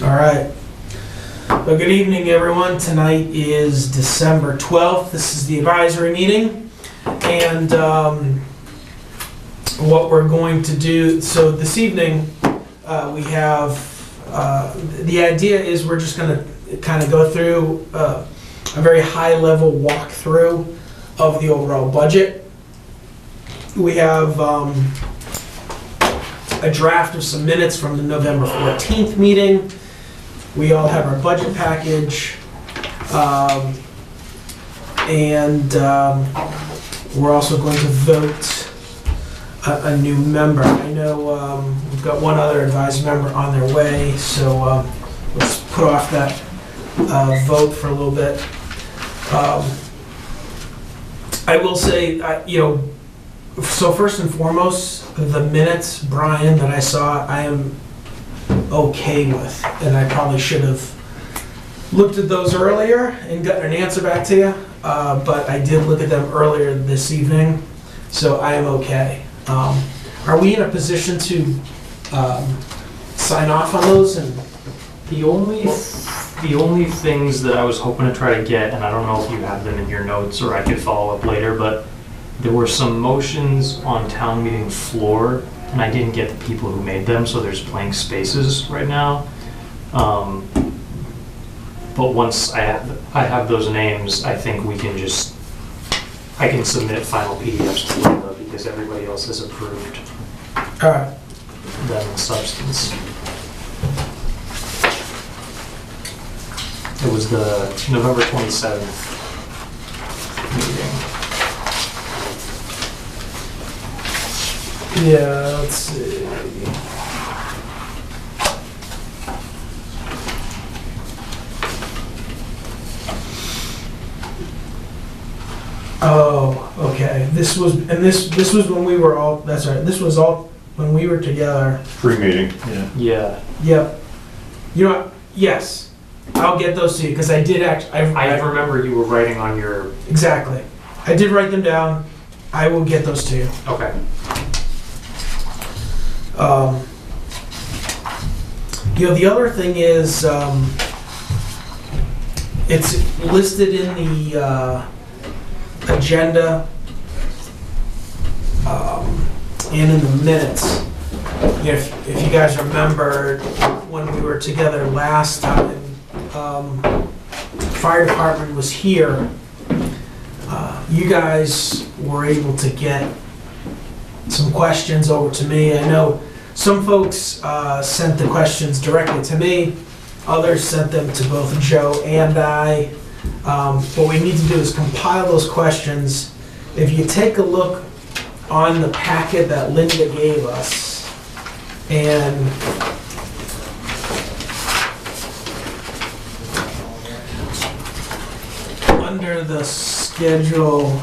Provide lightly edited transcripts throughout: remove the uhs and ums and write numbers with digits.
All right. Well, good evening, everyone. Tonight is December 12th. This is the advisory meeting. And what we're going to do, so this evening we have, the idea is we're just going to kind of go through a very high-level walkthrough of the overall budget. We have a draft of some minutes from the November 14th meeting. We all have our budget package, and we're also going to vote a new member. I know we've got one other advisory member on their way, so let's put off that vote for a little bit. I will say, so first and foremost, the minutes, Brian, that I saw, I am okay with, and I probably should have looked at those earlier and gotten an answer back to you, but I did look at them earlier this evening, so I am okay. Are we in a position to sign off on those? And The only things that I was hoping to try to get, and I don't know if you have them in your notes or I could follow up later, but there were some motions on town meeting floor, and I didn't get the people who made them, so there's blank spaces right now. But once I have those names, I think I can submit final PDFs to Linda because everybody else has approved them in substance. It was the November 27th meeting. yeah, let's see. Oh, okay. This was when we were all. That's right. This was all when we were together. Pre-meeting, yeah. Yeah. Yep. You know what? Yes. I'll get those to you because I did I remember you were writing on your... Exactly. I did write them down. I will get those to you. Okay. The other thing is, it's listed in the agenda and in the minutes. If you guys remember when we were together last time, fire department was here. You guys were able to get some questions over to me. I know some folks sent the questions directly to me. Others sent them to both Joe and I. What we need to do is compile those questions. If you take a look on the packet that Linda gave us, and under the schedule,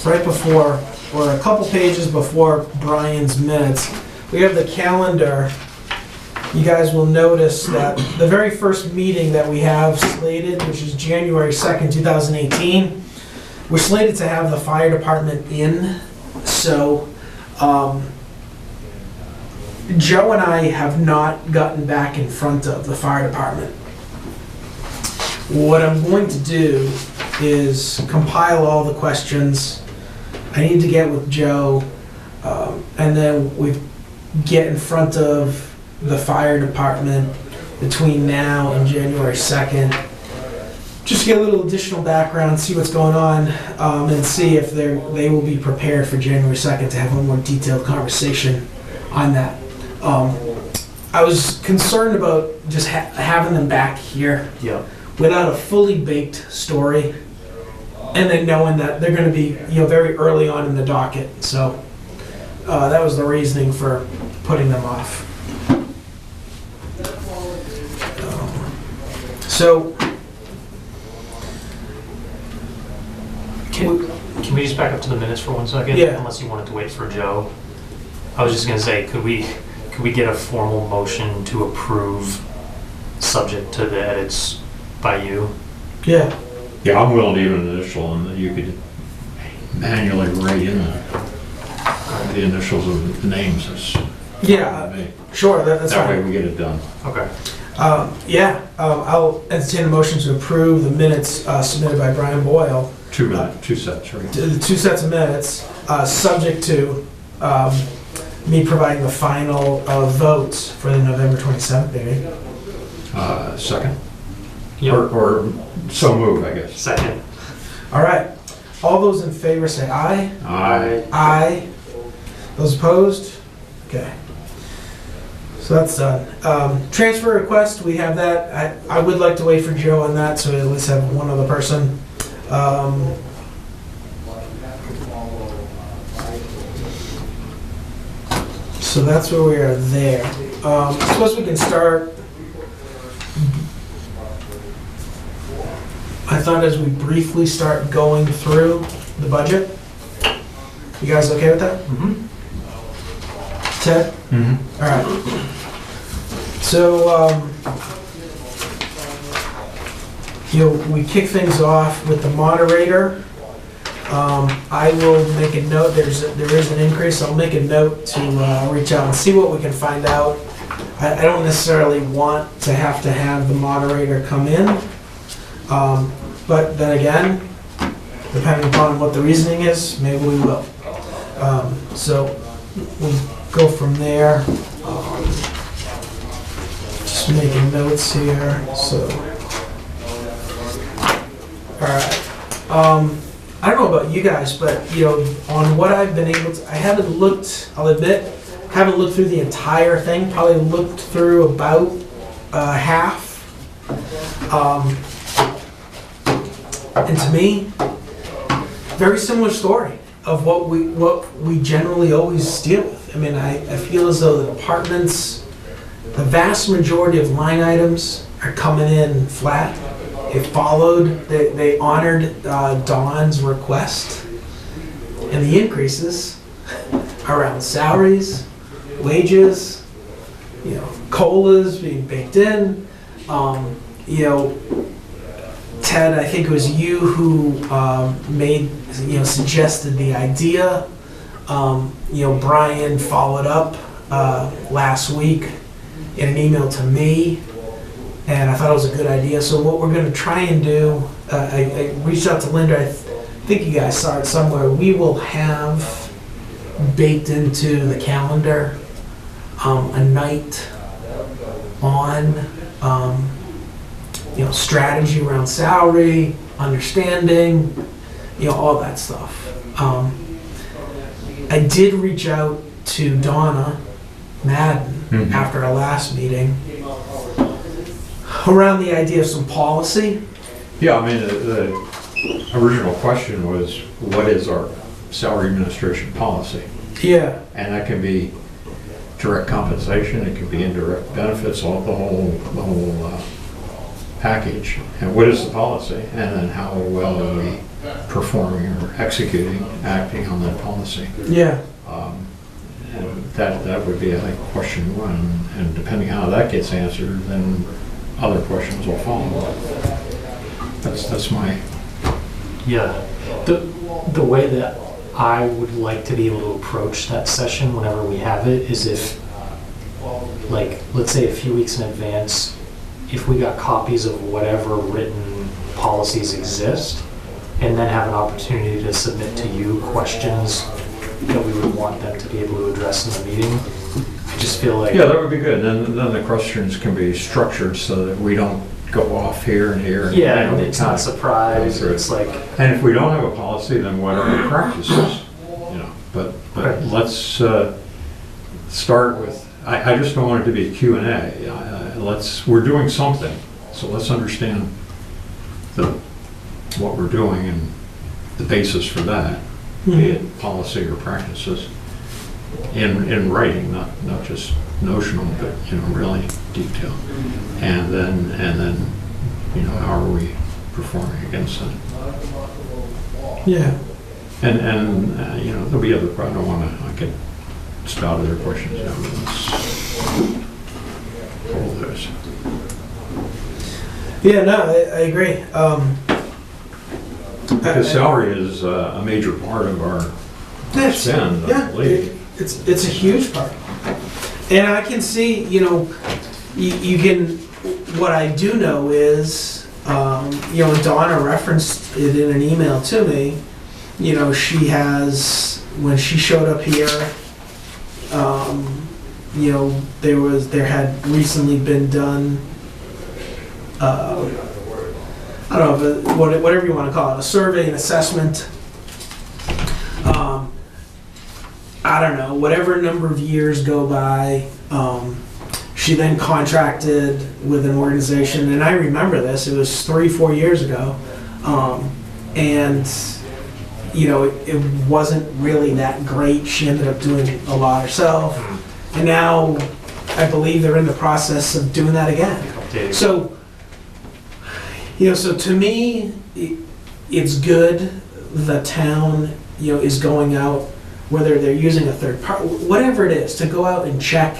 right before, or a couple pages before Brian's minutes, we have the calendar. You guys will notice that the very first meeting that we have slated, which is January 2nd, 2018, we're slated to have the fire department in. So Joe and I have not gotten back in front of the fire department. What I'm going to do is compile all the questions. I need to get with Joe, and then we get in front of the fire department between now and January 2nd. Just get a little additional background, see what's going on, and see if they will be prepared for January 2nd to have a more detailed conversation on that. I was concerned about just having them back here. Yeah. Without a fully baked story, and then knowing that they're going to be, very early on in the docket. So that was the reasoning for putting them off. So Can we just back up to the minutes for 1 second? Yeah. Unless you wanted to wait for Joe. I was just gonna say, could we get a formal motion to approve, subject to the edits by you? yeah, Yeah, I'm willing to even initial, and you could manually write in the initials of the names. Yeah, Me. sure, that's That way fine. we get it done. Okay. I'll entertain a motion to approve the minutes submitted by Brian Boyle. 2 minutes, 2 sets, right? The 2 sets of minutes, subject to me providing the final votes for the November 27th meeting. Second? Yep. Or so move, I guess. Second. All right. All those in favor say aye. Aye. Aye. Those opposed? Okay. So that's done. Transfer request, we have that. I would like to wait for Joe on that, so we at least have one other person. So that's where we are there. I suppose we can start. I thought as we briefly start going through the budget. You guys okay with that? Mm-hmm. Ted? Mm-hmm. All right. So, we kick things off with the moderator. I will make a note, there is an increase, I'll make a note to reach out and see what we can find out. I don't necessarily want to have the moderator come in, but then again, depending upon what the reasoning is, maybe we will. So we'll go from there. Just making notes here, so. All right. I don't know about you guys, but on what I've been able to, I haven't looked, I'll admit, haven't looked through the entire thing, probably looked through about half. And to me, very similar story of what we generally always deal with. I mean, I feel as though the departments, the vast majority of line items are coming in flat. They honored Dawn's request, and the increases around salaries, wages, COLAs being baked in. Ted, I think it was you who suggested the idea. Brian followed up last week in an email to me. And I thought it was a good idea. So what we're going to try and do, I reached out to Linda. I think you guys saw it somewhere. We will have baked into the calendar a night on strategy around salary, understanding, all that stuff. I did reach out to Donna Madden after our last meeting around the idea of some policy. Yeah, I mean, the original question was, what is our salary administration policy? Yeah. And that can be direct compensation, it can be indirect benefits, all the whole package. And what is the policy? And then how well are we performing or acting on that policy? Yeah. And that would be, I think, question one. And depending how that gets answered, then other questions will follow. That's my... Yeah. The way that I would like to be able to approach that session whenever we have it is if, like, let's say a few weeks in advance, if we got copies of whatever written policies exist, and then have an opportunity to submit to you questions that we would want them to be able to address in the meeting. I just feel like... Yeah, that would be good. Then the questions can be structured so that we don't go off here and here. Yeah, and it's not a surprise. It's like... And if we don't have a policy, then what are the practices? But Okay. let's start with, I just don't want it to be a Q&A. We're doing something, so let's understand what we're doing and the basis for that, be it policy or practices, in writing, not just notional, but really detailed. And then how are we performing against that? Yeah. And there'll be other, I don't want to, I could spout other questions out. Hold those. Yeah, no, I agree. Because salary is a major part of our spend, I believe. It's a huge part. And I can see, you can, what I do know is, and Donna referenced it in an email to me, she has, when she showed up here, there had recently been done, I don't know, but whatever you want to call it, a survey and assessment. I don't know, whatever number of years go by, she then contracted with an organization, and I remember this, it was 3-4 years ago, and it wasn't really that great. She ended up doing a lot herself, and now I believe they're in the process of doing that again. So, so to me, it's good the town, is going out, whether they're using a third party, whatever it is, to go out and check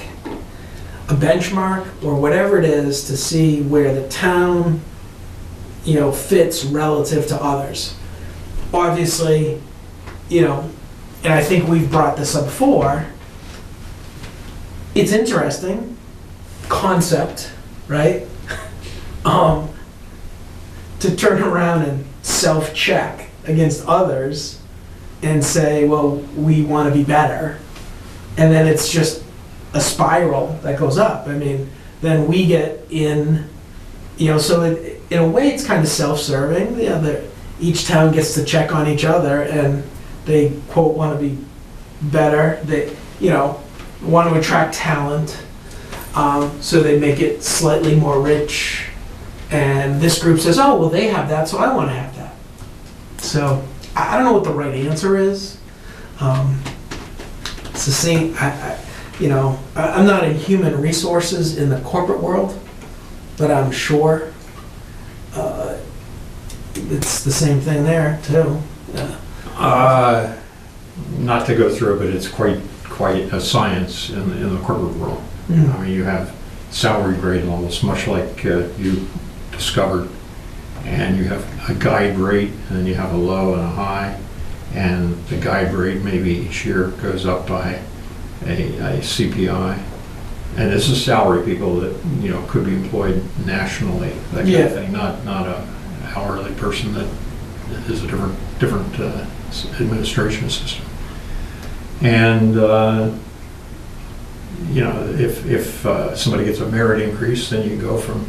a benchmark or whatever it is to see where the town, fits relative to others. Obviously, and I think we've brought this up before, it's interesting concept, right? To turn around and self-check against others and say, well, we want to be better. And then it's just a spiral that goes up. I mean, then we get in, so in a way it's kind of self-serving. Each town gets to check on each other and they, quote, want to be better. They, want to attract talent. So they make it slightly more rich. And this group says, oh, well, they have that, so I want to have that. So I don't know what the right answer is. It's the same, I'm not in human resources in the corporate world, but I'm sure it's the same thing there too. Not to go through it, but it's quite a science in the corporate world. Mm. I mean, you have salary grade levels, much like you discovered, and you have a guide rate, and you have a low and a high, and the guide rate maybe each year goes up by a CPI. And this is salary people that could be employed nationally, that kind of thing, not a hourly person that is a different administration system. And if somebody gets a merit increase, then you go from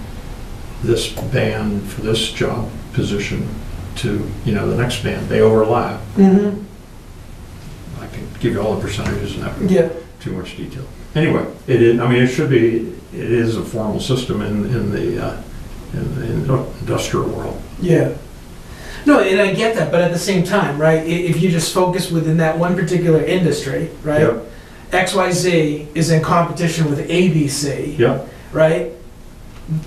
this band for this job position to the next band. They overlap. Mm-hmm. I can give you all the percentages and that. Yeah. Too much detail. Anyway, it is. I mean, it is a formal system in the industrial world. Yeah. No, and I get that, but at the same time, right? If you just focus within that one particular industry, right? Yep. XYZ is in competition with ABC. Yep. Right?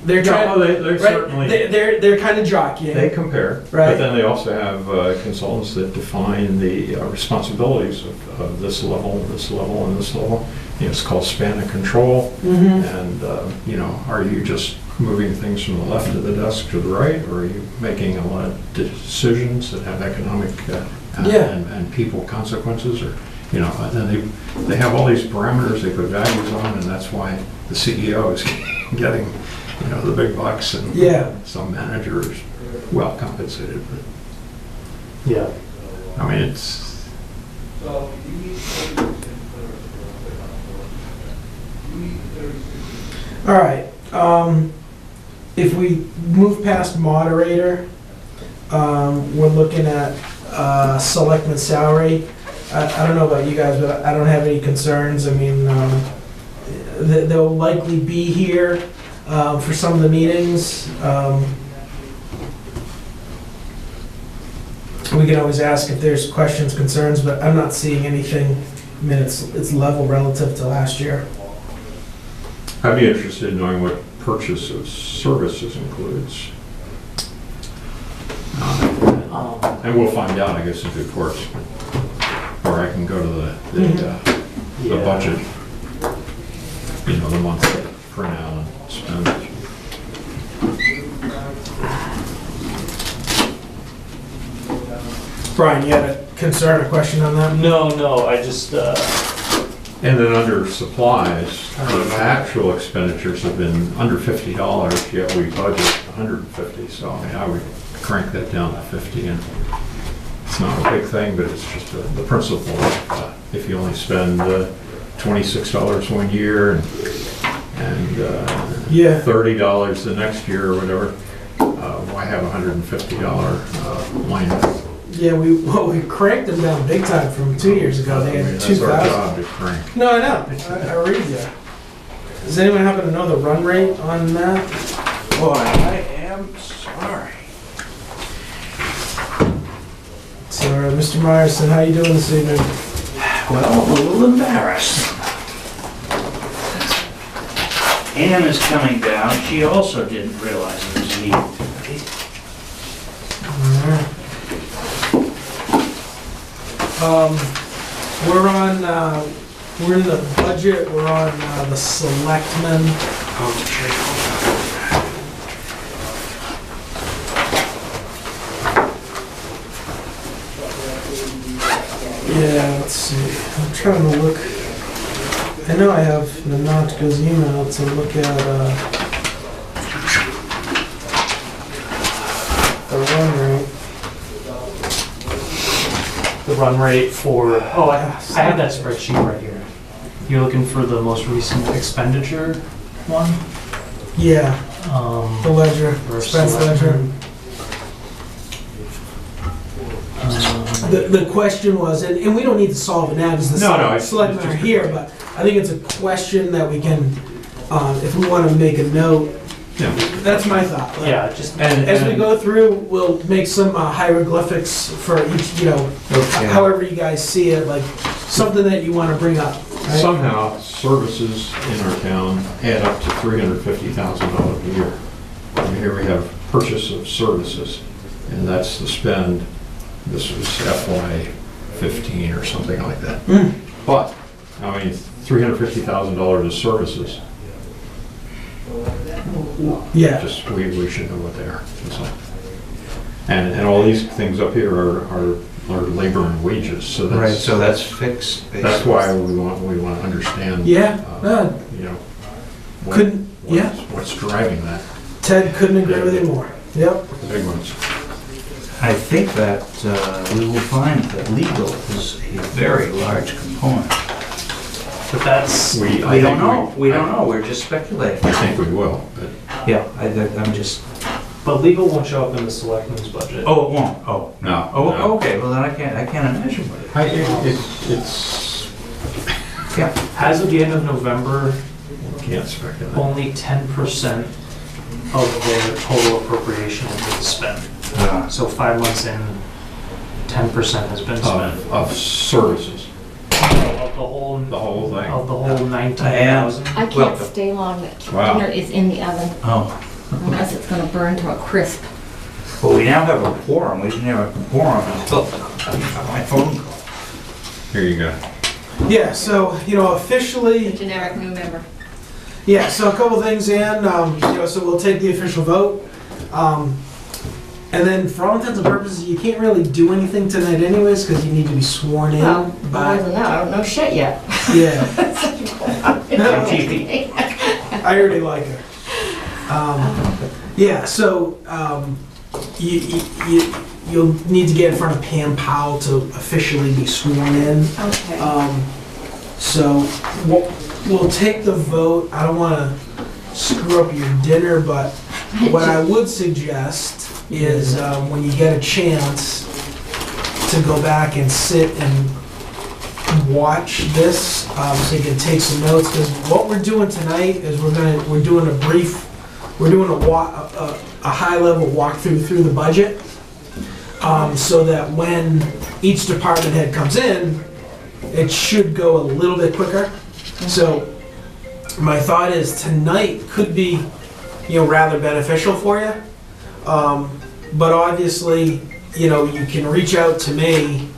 They're trying. They're right? certainly. They're kind of jockeying. They compare, right? But then they also have consultants that define the responsibilities of this level, this level, and this level. It's called span of control. Mm-hmm. And are you just moving things from the left of the desk to the right, or are you making a lot of decisions that have economic and people consequences, or and then they have all these parameters they put values on, and that's why the CEO is getting the big bucks, and some managers well compensated. But Yeah. I mean, it's all right. If we move past moderator, we're looking at selectman salary. I don't know about you guys, but I don't have any concerns. I mean, they'll likely be here for some of the meetings. We can always ask if there's questions, concerns, but I'm not seeing anything. I mean, it's level relative to last year. I'd be interested in knowing what purchase of services includes. And we'll find out, I guess, in due course. Or I can go to the budget, the monthly printout and spend it. Brian, you had a concern or question on that? No, I just, And then under supplies, the actual expenditures have been under $50, yet we budget 150, so I mean, I would crank that down to 50, and it's not a big thing, but it's just the principle. If you only spend $26 one year and Yeah. $30 the next year or whatever, why have a $150 line item? Yeah, we cranked them down big time from 2 years ago. They had That's our 2,000. job to crank. No, I know. I read you. Does anyone happen to know the run rate on that? Boy, I am sorry. So, Mr. Myerson, how you doing this evening? Well, a little embarrassed. Ann is coming down. She also didn't realize it was needed today. Alright. We're in the budget, we're on the selectmen. Yeah, let's see, I'm trying to look, I know I have the Nautica's email to look at, the run rate. The run rate for, oh, I have that spreadsheet right here. You're looking for the most recent expenditure one? Yeah, the ledger, Or expense ledger. The question was, and we don't need to solve it now because the selectmen are here, but I think it's a question that we can, if we want to make a note, Yeah. that's my thought. Like, Yeah, just, as we go through, we'll make some hieroglyphics for each, however you guys see it, like something that you want to bring up. Right? Somehow, services in our town add up to $350,000 a year. And here we have purchase of services, and that's the spend. This was FY 15 or something like that. But, I mean, $350,000 of services. Yeah. Just, we should know what they are. That's all. And all these things up here are labor and wages, so Right, that's, so that's fixed. that's why we want to understand. Yeah. You know, what- Couldn't. Yeah. what's driving that, Ted couldn't agree with you more. Yep. the big ones. I think that we will find that legal is a very large component. but that's, We don't know. We don't know. We're just speculating. I think we will, but Yeah, I'm just. but legal won't show up in the selectmen's budget. Oh, it won't. Oh, no. Oh, No. okay. Well, then I can't imagine what it it's, is. Yeah. As of the end of November, can't speculate. only 10% of their total appropriation has been spent. So 5 months in, 10% has been spent. Of services, Of the whole, the whole thing. of the whole 19,000. I can't Welcome. stay long. That Wow. dinner is in the oven, Oh. unless it's gonna burn to a crisp. Well, we now have a quorum. We didn't have a quorum until my phone call. Here you go. Yeah. So officially. The generic new member. Yeah, so a couple things, Ann, so we'll take the official vote. And then for all intents and purposes, you can't really do anything tonight anyways, because you need to be sworn in. Well, by- other than that, I don't know shit yet. Yeah, TV. I already like her. Yeah, so you'll need to get in front of Pam Powell to officially be sworn in. Okay. So we'll take the vote. I don't want to screw up your dinner, but what I would suggest is when you get a chance to go back and sit and watch this, so you can take some notes. Because what we're doing tonight is we're doing a high-level walkthrough through the budget, so that when each department head comes in, it should go a little bit quicker. So my thought is tonight could be, rather beneficial for you. But obviously, you can reach out to me,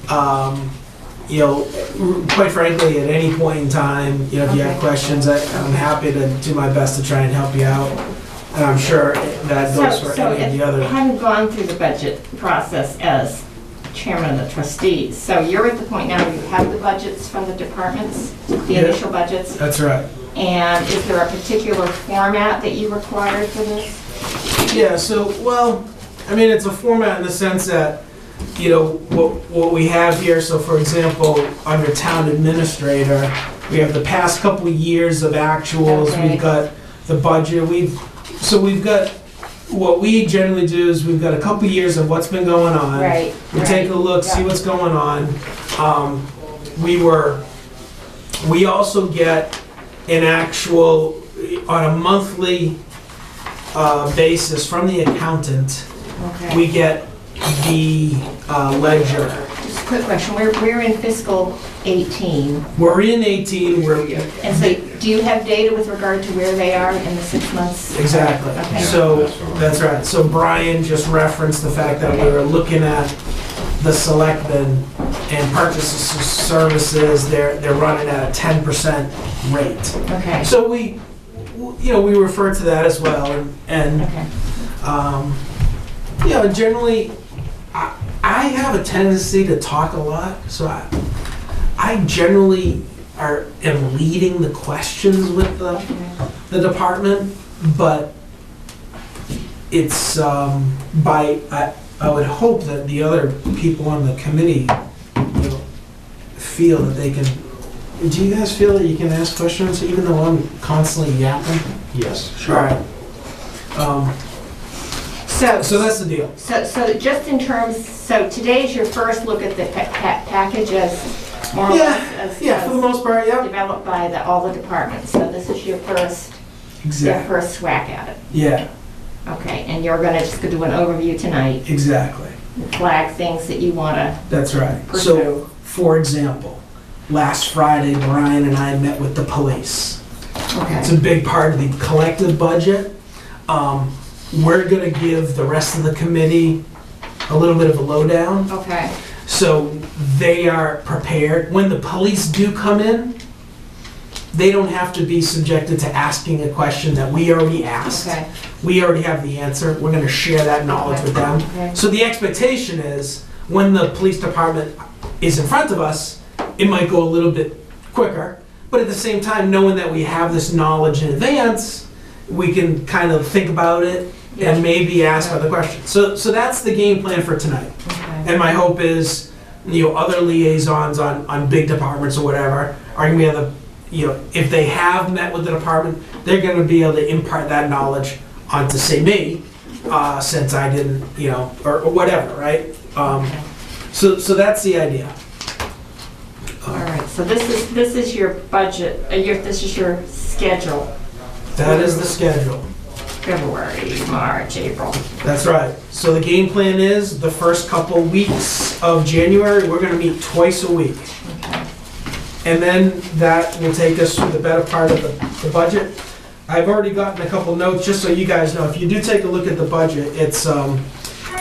quite frankly, at any point in time, if you have questions, I'm happy to do my best to try and help you out. And I'm sure that goes for any of the other. Having gone through the budget process as chairman of the trustees. So you're at the point now, you have the budgets from the departments, the Yeah. initial budgets. That's right. And is there a particular format that you required for this? Yeah, so, well, I mean, it's a format in the sense that, you know, what we have here, so for example, under town administrator, we have the past couple of years of actuals, Okay. we've got the budget, we've got, what we generally do is we've got a couple of years of what's been going on. Right. We take a look, see yeah. what's going on. We also get an actual, on a monthly basis from the accountant, Okay. we get the ledger. Just a quick question, we're in fiscal 18, We're in 18, and so do you have data with regard to where they are in the 6 months? exactly. Okay. So, that's right. So Brian just referenced the fact that we were looking at the selectmen and purchases services, they're running at a 10% rate. Okay, So we refer to that as well, and okay. generally, I have a tendency to talk a lot, so I generally am leading the questions with the department, but it's I would hope that the other people on the committee, feel that they can. Do you guys feel that you can ask questions even though I'm constantly yapping? Yes. All right. So that's the deal. So just in terms, so today's your first look at the package as more or less Yeah, for the most part, yeah. developed by all the departments. So this is your first whack at it. Yeah, Okay, and you're gonna just do an overview tonight, exactly. flag things that you wanna That's right. So, pursue. for example, last Friday, Brian and I met with the police. It's a Okay, big part of the collective budget. We're gonna give the rest of the committee a little bit of a lowdown. okay, So they are prepared. When the police do come in, they don't have to be subjected to asking a question that we already asked. okay, We already have the answer. We're gonna share that knowledge with them. okay. So the expectation is, when the police department is in front of us, it might go a little bit quicker, but at the same time, knowing that we have this knowledge in advance, we can kind of think about it and maybe ask other questions. So that's the game plan for tonight. Okay. And my hope is, other liaisons on big departments or whatever are gonna be able to, if they have met with the department, they're gonna be able to impart that knowledge onto, say, me, since I didn't, or whatever, right? So that's the idea. All right, so this is your budget, this is your schedule, That is the schedule. February, March, April. That's right. So the game plan is, the first couple weeks of January, we're gonna meet twice a week. Okay. And then that will take us through the better part of the budget. I've already gotten a couple notes, just so you guys know. If you do take a look at the budget, it's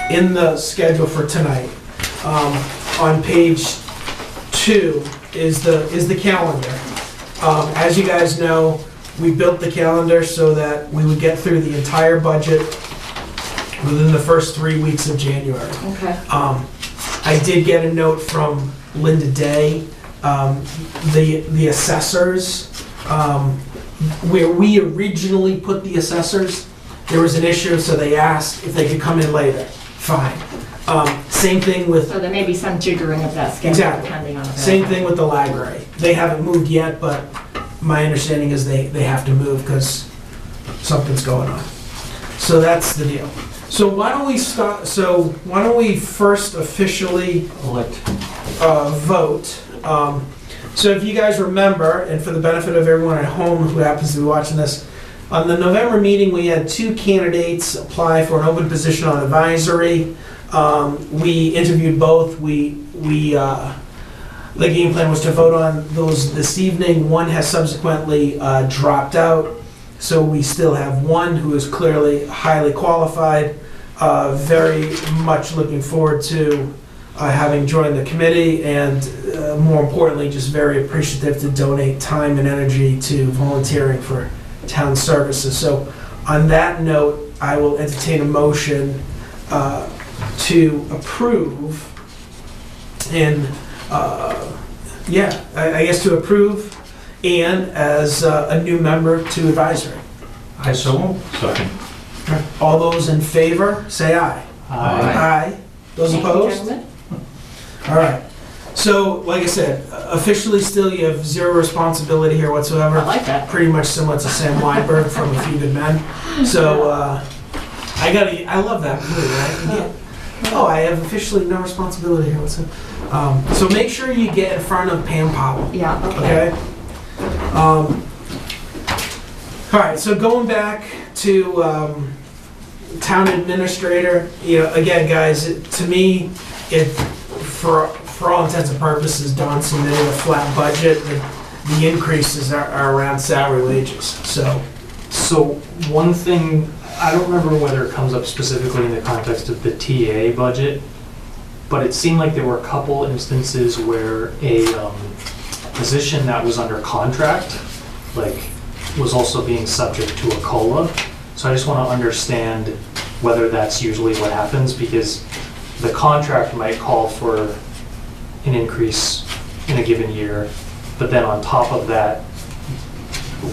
in the schedule for tonight. On page 2 is the calendar. As you guys know, we built the calendar so that we would get through the entire budget within the first 3 weeks of January. Okay. I did get a note from Linda Day, the assessors, where we originally put the assessors, there was an issue, so they asked if they could come in later. Fine. Same thing with, So there may be some jiggering of that schedule Exactly. depending on the. same thing with the library. They haven't moved yet, but my understanding is they have to move because something's going on. So that's the deal. So why don't we first officially Elect. vote. So if you guys remember, and for the benefit of everyone at home who happens to be watching this, on the November meeting, we had 2 candidates apply for an open position on advisory. We interviewed both. The game plan was to vote on those this evening. One has subsequently dropped out, so we still have one who is clearly highly qualified. Very much looking forward to having joined the committee, and more importantly, just very appreciative to donate time and energy to volunteering for town services. So on that note, I will entertain a motion to approve And, yeah, I guess to approve Ann as a new member to advisory. I so move. Second. All those in favor, say aye. Aye. Those Thank you, opposed? gentlemen. All right. So, like I said, officially still you have zero responsibility here whatsoever. I like that. Pretty much similar to Sam Weinberg from A Few Good Men. So, I love that movie, right? Oh, I have officially no responsibility here whatsoever. So make sure you get in front of Pam Powell. Yeah, okay. Okay? All right, so going back to town administrator, again, guys, to me, for all intents and purposes, Don submitted a flat budget. The increases are around salary wages, so. So one thing, I don't remember whether it comes up specifically in the context of the TA budget, but it seemed like there were a couple instances where a position that was under contract, was also being subject to a COLA. So I just want to understand whether that's usually what happens, because the contract might call for an increase in a given year, but then on top of that,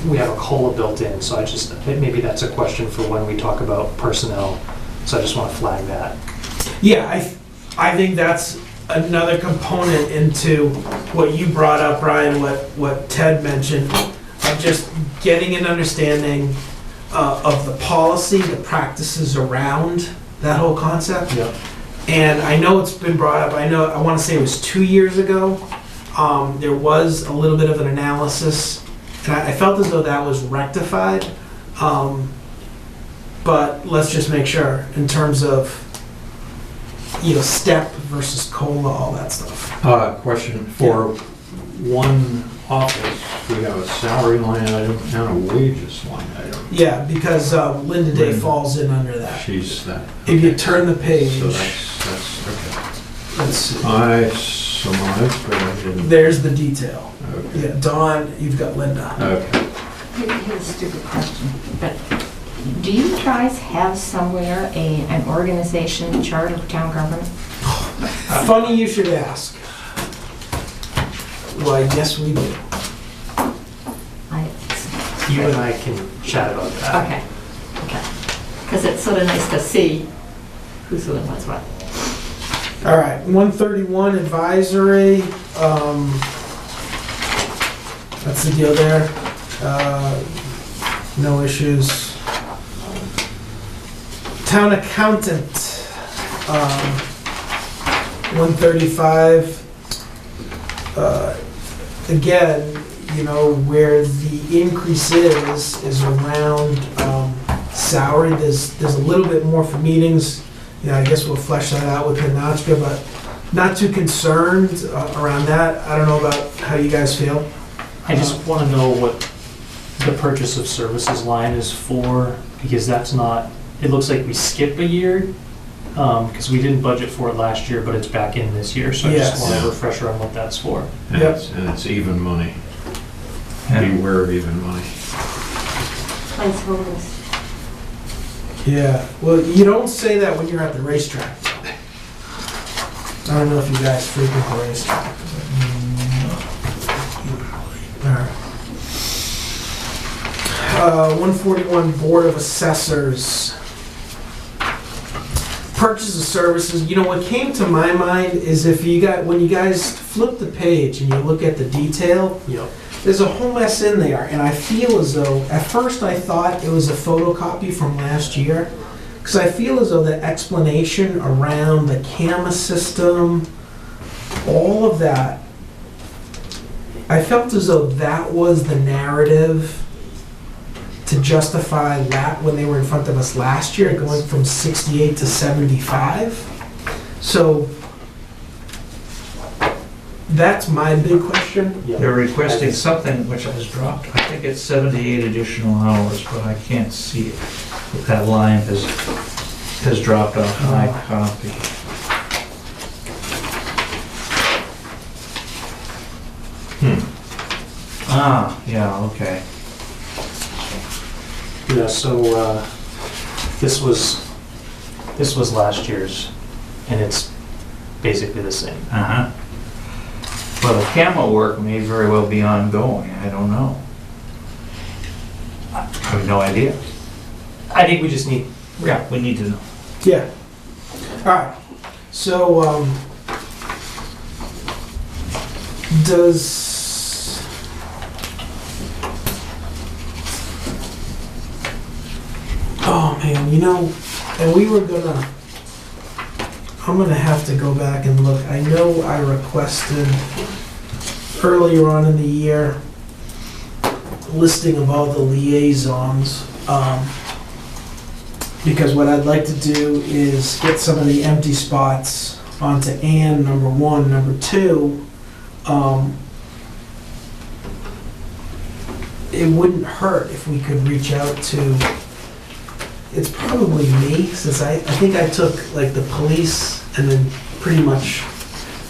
we have a COLA built in. So maybe that's a question for when we talk about personnel. So I just want to flag that. Yeah, I think that's another component into what you brought up, Brian, what Ted mentioned, of just getting an understanding of the policy, the practices around that whole concept. Yep. And I know it's been brought up, I want to say it was 2 years ago, there was a little bit of an analysis, and I felt as though that was rectified, but let's just make sure in terms of, step versus COLA, all that stuff. Question, for one office, we have a salary line item and a wages line item. Yeah, because Linda Day falls in under that. She's that. If you turn the page, So that's, okay. let's see. I surmised, but I didn't. There's the detail. Okay. Yeah, Dawn, you've got Linda. Okay. Here's a stupid question, but do you guys have somewhere an organization chart of town government? Funny you should ask. Well, I guess we do. You and I can chat about that. Okay. Because it's sort of nice to see who's doing what's what. All right, 131 advisory. That's the deal there. No issues. Town accountant. 135. Again, where the increase is around salary. There's a little bit more for meetings. I guess we'll flesh that out with Hinachka, but not too concerned around that. I don't know about how you guys feel. I just want to know what the purchase of services line is for, because that's not, it looks like we skip a year, because we didn't budget for it last year, but it's back in this year, so I Yes. just want a refresher on what that's for. And Yep. it's even money. Yeah. Beware of even money. Placeholders. Yeah, well, you don't say that when you're at the racetrack. I don't know if you guys frequent the racetrack. Alright. 141 Board of Assessors. Purchase of services. What came to my mind is when you guys flip the page and you look at the detail, Yep. there's a whole mess in there, and I feel as though, at first I thought it was a photocopy from last year, because I feel as though the explanation around the camera system, all of that, I felt as though that was the narrative to justify that when they were in front of us last year, going from 68 to 75. So that's my big question. Yep. They're requesting something which has dropped. I think it's 78 additional hours, but I can't see it. That line has dropped off my copy. Yeah, okay. Yeah, so this was last year's, and it's basically the same. Uh-huh. Well, the camo work may very well be ongoing, I don't know. I have no idea. I think we just need, Yeah, we need to know. Yeah. All right. So, does oh man, and we were gonna. I'm gonna have to go back and look. I know I requested earlier on in the year listing of all the liaisons. Because what I'd like to do is get some of the empty spots onto Ann, number one. Number two, it wouldn't hurt if we could reach out to, it's probably me, since I think I took like the police and then pretty much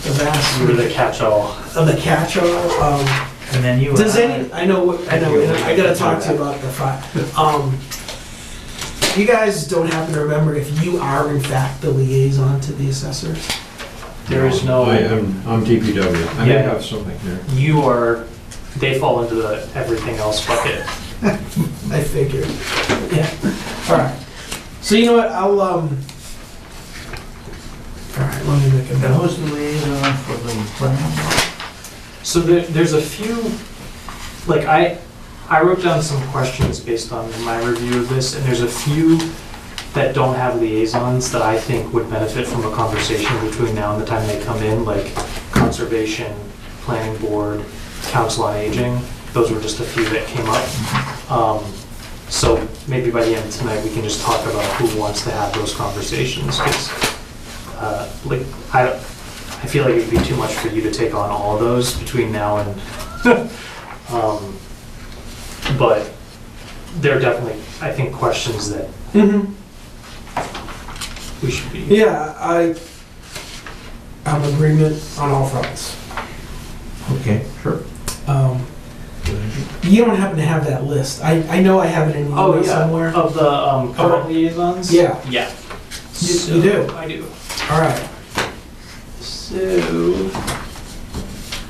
the vast you were the catch-all. of the catch-all. And then you. Does any, I know, and I gotta talk to you about the five. You guys don't happen to remember if you are in fact the liaison to the assessors? There is no, I'm DPW. I may Yeah. have something here. you are, they fall into the everything else bucket. I figured. Yeah. All right. So you know what? I'll all right. Let me make a And note. who's the liaison for the plan? So there's a few, like I wrote down some questions based on my review of this, and there's a few that don't have liaisons that I think would benefit from a conversation between now and the time they come in, like conservation, planning board, council on aging. Those were just a few that came up. So maybe by the end of tonight, we can just talk about who wants to have those conversations, because I feel like it'd be too much for you to take on all of those between now and but there are definitely, I think, questions that Mm-hmm. we should be. Yeah, I'm in agreement on all fronts. Okay, sure. You don't happen to have that list. I know I have it in Oh, email yeah, somewhere. of the current liaisons? Yeah. Yeah. You do? I do. All right. So,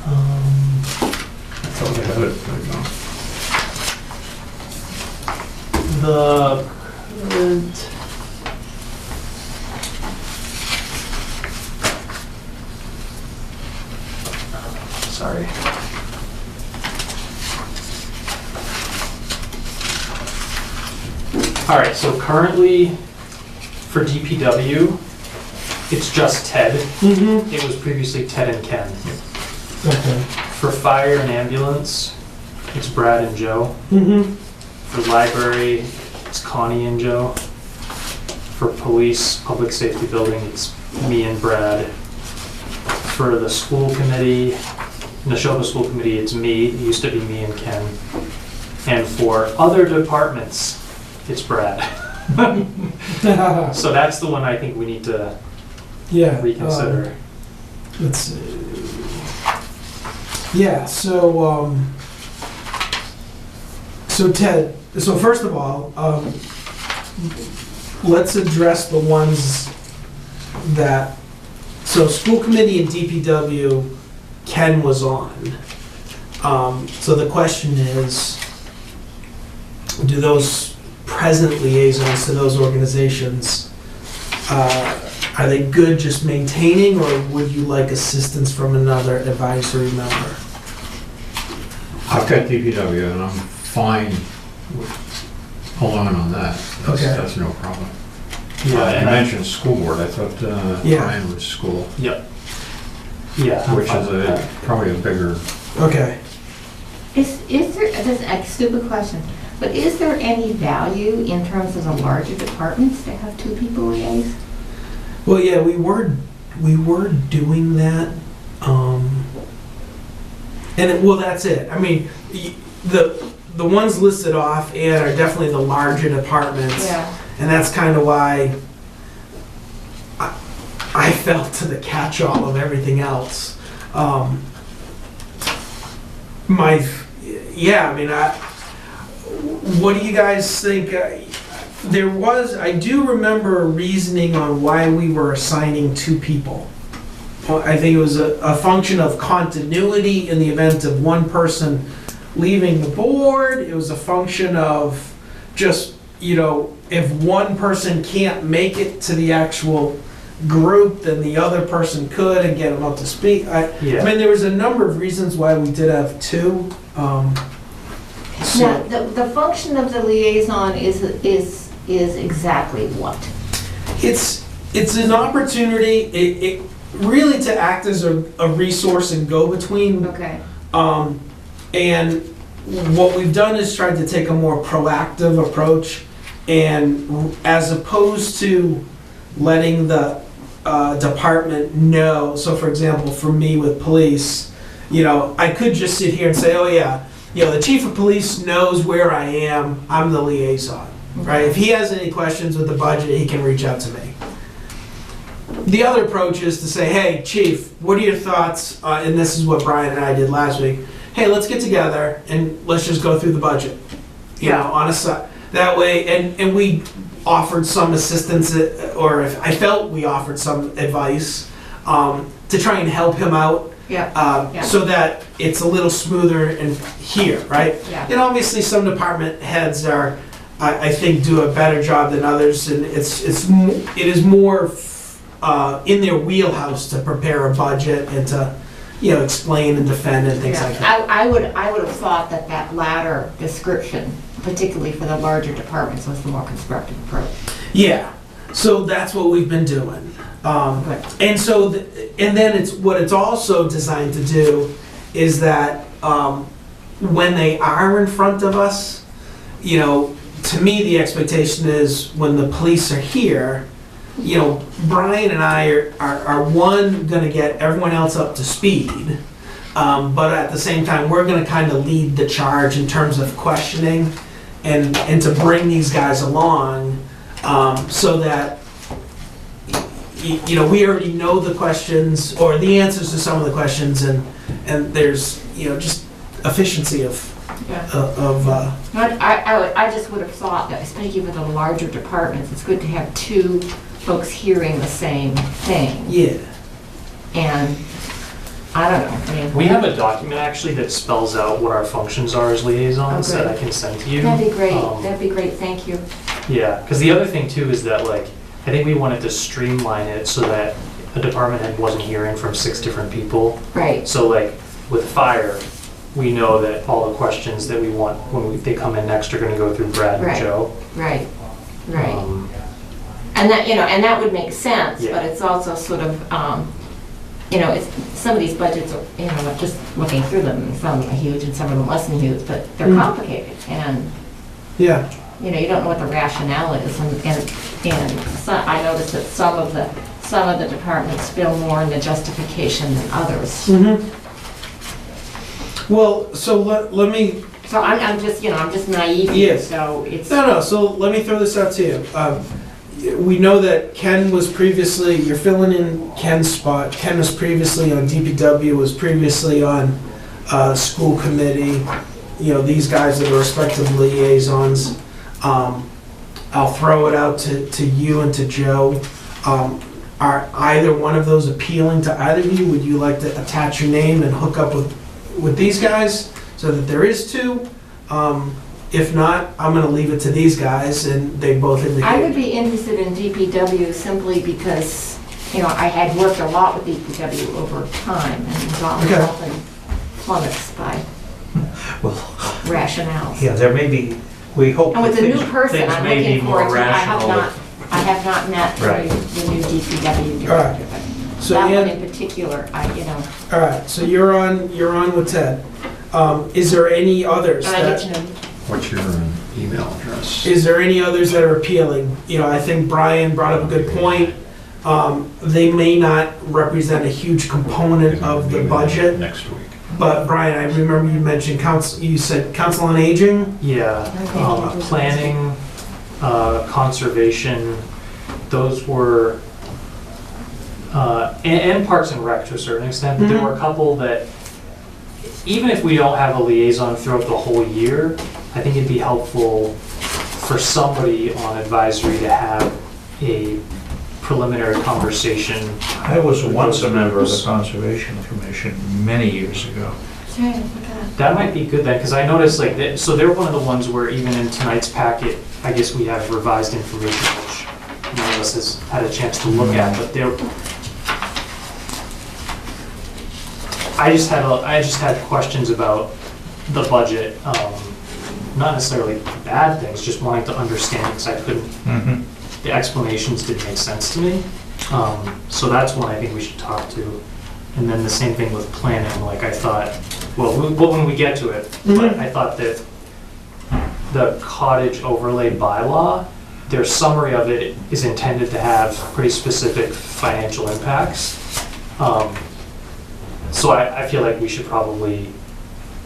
I thought I had it. the current... Sorry. All right, so currently for DPW, it's just Ted. Mm-hmm. It was previously Ted and Ken. Okay. For fire and ambulance, it's Brad and Joe. Mm-hmm. For library, it's Connie and Joe. For police, public safety building, it's me and Brad. For the school committee, Neshoba School Committee, it's me. It used to be me and Ken. And for other departments, it's Brad. So that's the one I think we need to Yeah. reconsider. Let's see. Yeah, so Ted, so first of all, let's address the ones that, so school committee and DPW, Ken was on. So the question is, do those present liaisons to those organizations, are they good just maintaining, or would you like assistance from another advisory member? I've got DPW and I'm fine with allowing on that. Okay. That's no problem. Yeah, You and mentioned school board, I thought Yeah. Brian was school, Yep. Yeah. I'm which fine is with that. probably a bigger, Okay. Is there, this is a stupid question, but is there any value in terms of the larger departments to have two people liaise? Well, yeah, we were doing that, and well, that's it. I mean, the ones listed off and are definitely the larger departments, and that's kind of why I fell to the catch-all of everything else. What do you guys think? I do remember reasoning on why we were assigning two people. I think it was a function of continuity in the event of one person leaving the board. It was a function of just, if one person can't make it to the actual group, then the other person could and get them up to speed. I mean, there was a number of reasons why we did have two. Now, the function of the liaison is exactly what? It's an opportunity, it really to act as a resource and go-between. Okay. And what we've done is tried to take a more proactive approach, and as opposed to letting the department know. So for example, for me with police, I could just sit here and say, oh yeah, the chief of police knows where I am, I'm the liaison, right? If he has any questions with the budget, he can reach out to me. The other approach is to say, hey, chief, what are your thoughts? And this is what Brian and I did last week. Hey, let's get together and let's just go through the budget, on a side. That way, and we offered some assistance, or if I felt we offered some advice to try and help him out. So that it's a little smoother in here, right? Yeah. And obviously some department heads are, I think, do a better job than others, and it is more in their wheelhouse to prepare a budget and to, explain and defend and things like that. I would have thought that latter description, particularly for the larger departments, was the more constructive approach. Yeah, so that's what we've been doing. And so, and then what it's also designed to do is that when they are in front of us, to me the expectation is when the police are here, Brian and I are one, gonna get everyone else up to speed, but at the same time, we're gonna kind of lead the charge in terms of questioning and to bring these guys along, so that we already know the questions or the answers to some of the questions, and there's just efficiency of. I just would have thought that, especially for the larger departments, it's good to have two folks hearing the same thing. Yeah. And I don't know. I mean, We have a document actually that spells out what our functions are as liaisons that I can send to you. That'd be great. That'd be great. Thank you. Yeah, because the other thing too is that I think we wanted to streamline it so that a department head wasn't hearing from 6 different people. Right. So with fire, we know that all the questions that we want when they come in next are going to go through Brad and Joe. Right. And that would make sense, Yeah. but it's also sort of, it's, some of these budgets are, just looking through them, some are huge and some of them less than huge, but they're complicated, and Yeah. you don't know what the rationale is, and so I noticed that some of the departments feel more in the justification than others. Mm-hmm. Well, so let me. So I'm just naive here, Yes. so it's. No, so let me throw this out to you. We know that Ken was previously, you're filling in Ken's spot. Ken was previously on DPW, was previously on school committee. These guys that are respective liaisons. I'll throw it out to you and to Joe. Are either one of those appealing to either of you? Would you like to attach your name and hook up with these guys so that there is 2? If not, I'm going to leave it to these guys, and they both indicate. I would be interested in DPW simply because, I had worked a lot with DPW over time and was often flummoxed by rationales. Yeah, there may be, we hope And that with the new person, things I'm may be looking forward more to, rational. I have not met Right. the new DPW All right. director, but So that one Ann, in particular, all right. So you're on with Ted. Is there any others? and I get to know. What's your email address? Is there any others that are appealing? I think Brian brought up a good point. They may not represent a huge component of the budget, Next week. but Brian, I remember you mentioned you said council on aging. Yeah, planning, conservation, those were, and Parks and Rec to a certain extent, but there were a couple that, even if we don't have a liaison throughout the whole year, I think it'd be helpful for somebody on advisory to have a preliminary conversation. I was once a member of the Conservation Commission many years ago. Sorry, I forgot. That might be good then, because I noticed like, so they're one of the ones where even in tonight's packet, I guess we have revised information, which none of us has had a chance to look at, but they're, I just had questions about the budget, not necessarily bad things, just wanting to understand, because I couldn't, the explanations didn't make sense to me. So that's one I think we should talk to. And then the same thing with planning, like I thought, well, when we get to it, but I thought that the cottage overlay bylaw, their summary of it is intended to have pretty specific financial impacts. So I feel like we should probably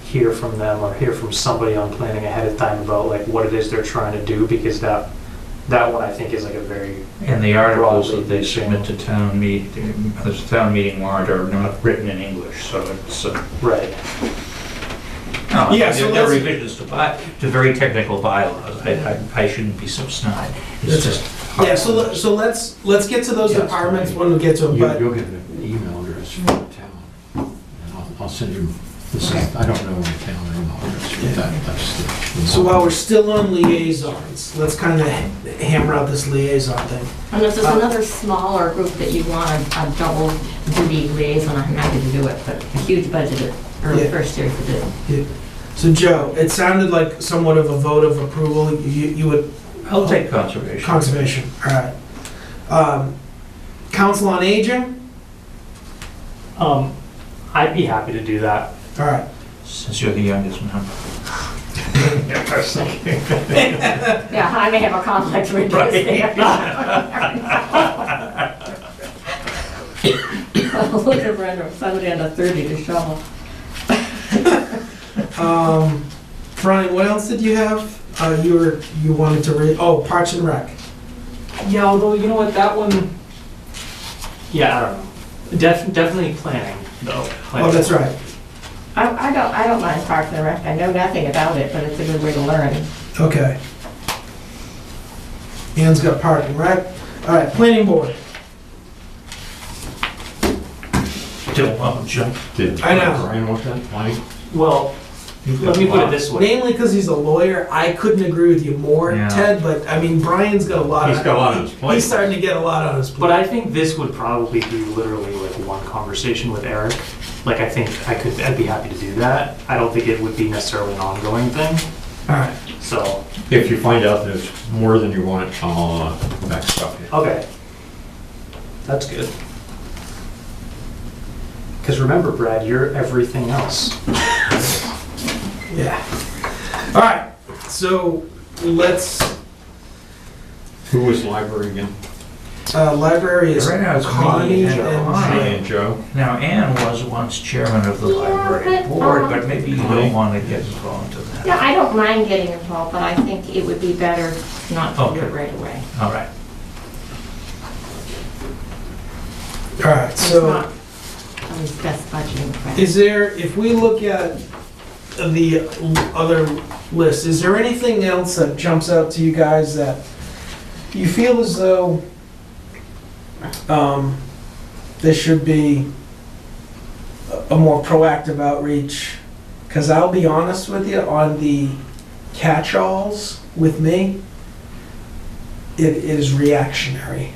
hear from them or hear from somebody on planning ahead of time about like what it is they're trying to do, because that one I think is like a very, And the articles that they submit to town meeting, there's a town meeting warrant, are not written in English, so it's, right. no, Yeah, so they're let's- revisions to very technical bylaws. I shouldn't be so snide. It's just. Yeah, so let's get to those Yeah. departments when we get to them, but You'll get an email address from the town, and I'll send you, I don't know the town email address, but that's the. so while we're still on liaisons, let's kind of hammer out this liaison thing. And if there's another smaller group that you want a double duty liaison, I'm happy to do it, but a huge budget early Yeah. first year to do. So Joe, it sounded like somewhat of a vote of approval. You would, I'll take conservation. conservation, all right. Council on Aging, I'd be happy to do that. all right. Since you're the youngest member. Yeah, I may have a conflict with Right. this there. Looking for somebody under 30 to shovel. Brian, what else did you have? You wanted to read, oh, Parks and Rec. Yeah, although you know what, that one, yeah, I don't know. Definitely planning though. Oh, that's right. I don't mind Parks and Rec. I know nothing about it, but it's a good way to learn. Okay. Ann's got Park and Rec. All right, Planning Board. Don't want to jump. Did I know. Brian want that? Why? Well, let me put it this way. Mainly because he's a lawyer. I couldn't agree with you more, Yeah. Ted, but I mean, Brian's got a lot. He's got a lot on his plate. He's starting to get a lot on his plate. But I think this would probably be literally like one conversation with Eric. Like I think I'd be happy to do that. I don't think it would be necessarily an ongoing thing. All right. So, If you find out there's more than you want, I'll backstop you. okay. That's good. Because remember, Brad, you're everything else. Yeah. All right. So let's. Who was library again? Library is Right now it's me Connie and and Connie. Hey, and Joe? Now, Ann was once chairman of the Yeah, library but, board, but maybe you don't Connie? want to get involved in that. Yeah, I don't mind getting involved, but I think it would be better not to do Okay. it right away. All right. All right. It's So. not always best budgeting. practice. Is there, if we look at the other list, is there anything else that jumps out to you guys that you feel as though there should be a more proactive outreach? Because I'll be honest with you, on the catch-alls with me, it is reactionary.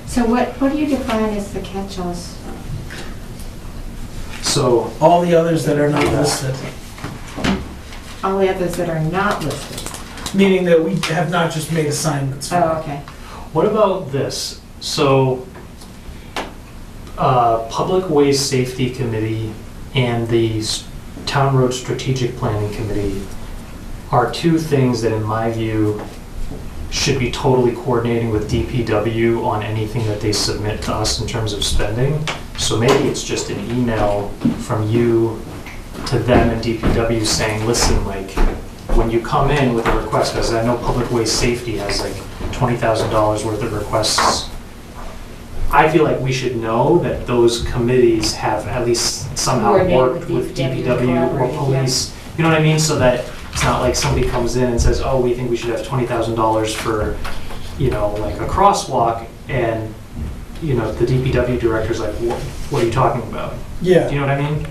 So what do you define as the catch-alls? So, All the others that are not listed, All the others that are not listed. meaning that we have not just made assignments for. Oh, okay. what about this? So, Public Ways Safety Committee and the Town Road Strategic Planning Committee are two things that, in my view, should be totally coordinating with DPW on anything that they submit to us in terms of spending. So maybe it's just an email from you to them and DPW saying, listen, like, when you come in with a request, because I know Public Ways Safety has like $20,000 worth of requests, I feel like we should know that those committees have at least somehow Coordinate worked with with DPW, DPW or collaborate, police. You know what I mean? So that it's not like somebody comes in and says, oh, we think we should have $20,000 for, you know, like a crosswalk, and you know, the DPW director's like, what are you talking about? Do Yeah. you know what I mean?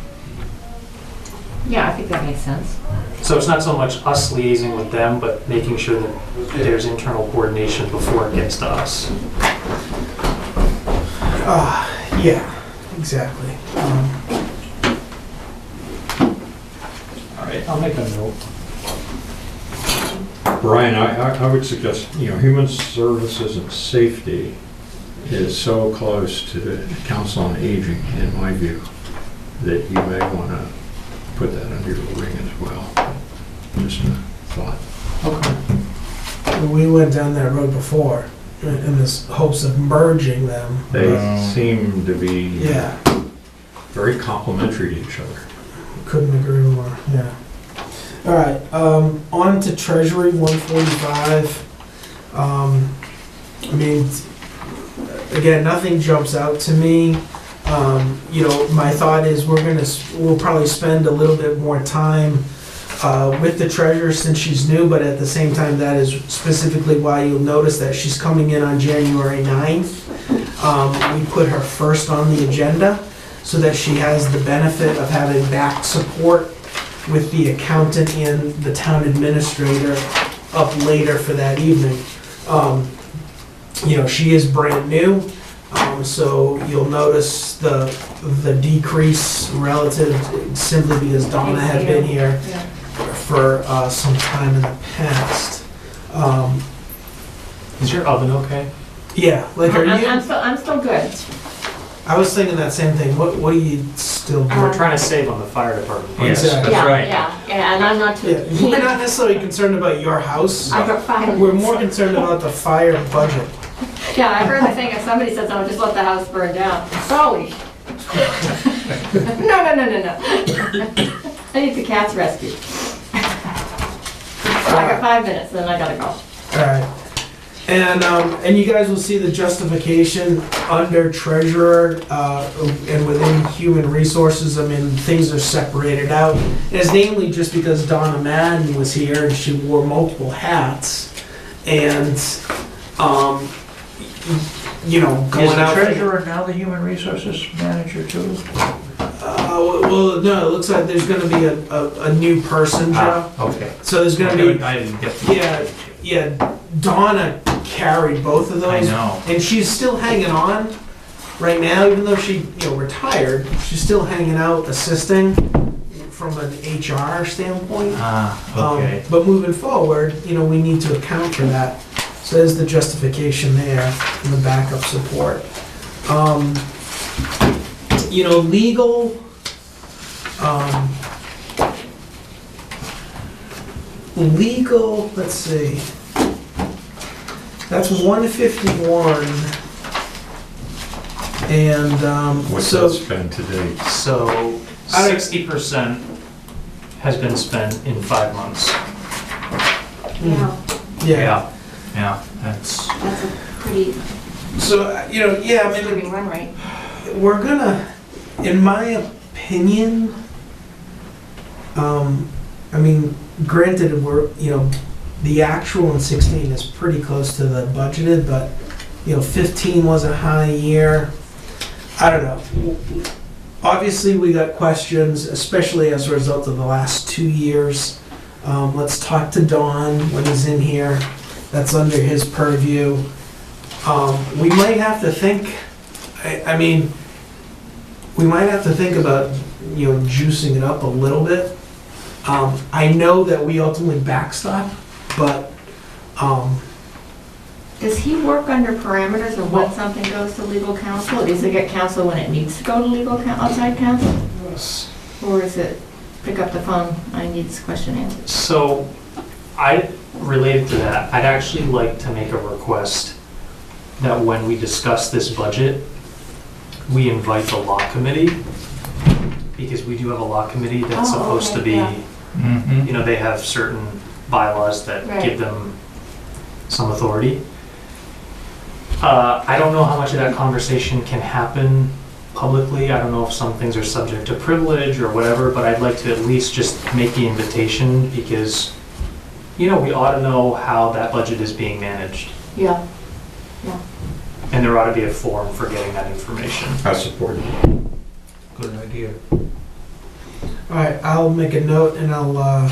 Yeah, I think that makes sense. So it's not so much us liaising with them, but making sure that there's internal coordination before it gets to us. Yeah, exactly. All right, I'll make a note. Brian, I would suggest, human services and safety is so close to the council on aging, in my view, that you may want to put that under your wing as well. Just a thought. Okay. We went down that road before in this hopes of merging them. They Wow. seem to be Yeah, very complementary to each other. couldn't agree more, yeah. All right, on to Treasury 145. I mean, again, nothing jumps out to me. My thought is we'll probably spend a little bit more time with the treasurer since she's new, but at the same time, that is specifically why you'll notice that she's coming in on January 9th. We put her first on the agenda so that she has the benefit of having back support with the accountant and the town administrator up later for that evening. She is brand new, so you'll notice the decrease relative simply because Donna had been here Yeah. for some time in the past. Is your oven okay? Yeah, like are I'm you? still good. I was thinking that same thing. What are you still doing? We're trying to save on the fire department. Yes, Exactly. that's right. Yeah, and I'm not too. Yeah, we're not necessarily concerned about your house. I got 5 minutes. We're more concerned about the fire budget. Yeah, I heard the thing, if somebody says, oh, just let the house burn down. Sorry. No. I need the cats rescued. So I got 5 minutes, then I gotta go. All right. And you guys will see the justification under treasurer and within human resources. I mean, things are separated out. And it's namely just because Donna Madden was here and she wore multiple hats. And, Is going the out. treasurer now the human resources manager too? Well, no, it looks like there's gonna be a new person, Joe. Okay. So there's gonna be, I didn't get the. yeah, Donna carried both of those. I know. And she's still hanging on right now, even though she, retired, she's still hanging out, assisting from an HR standpoint. Okay. But moving forward, we need to account for that. So there's the justification there and the backup support. Legal, let's see. That's 151. And, What's so. that spend to date? So I don't- 60% has been spent in 5 months. Yeah, Yeah. Yeah, that's, that's a pretty So, I mean, moving run rate. we're gonna, in my opinion, granted, the actual in 16 is pretty close to the budgeted, but, 15 was a high year. I don't know. Obviously, we got questions, especially as a result of the last 2 years. Let's talk to Don when he's in here. That's under his purview. We might have to think, we might have to think about, juicing it up a little bit. I know that we ultimately backstop, but, Does he work under parameters of when something goes to legal counsel? Does it get counsel when it needs to go to outside counsel? Or is it pick up the phone, I need this question answered? So related to that, I'd actually like to make a request that when we discuss this budget, we invite the law committee, because we do have a law committee that's Oh, supposed to okay, be, yeah. mm-hmm. they have certain bylaws that Right. give them some authority. I don't know how much of that conversation can happen publicly. I don't know if some things are subject to privilege or whatever, but I'd like to at least just make the invitation because, we ought to know how that budget is being managed. Yeah, And And there ought to be a form for getting that information. I support it. Good idea. All right, I'll make a note and I'll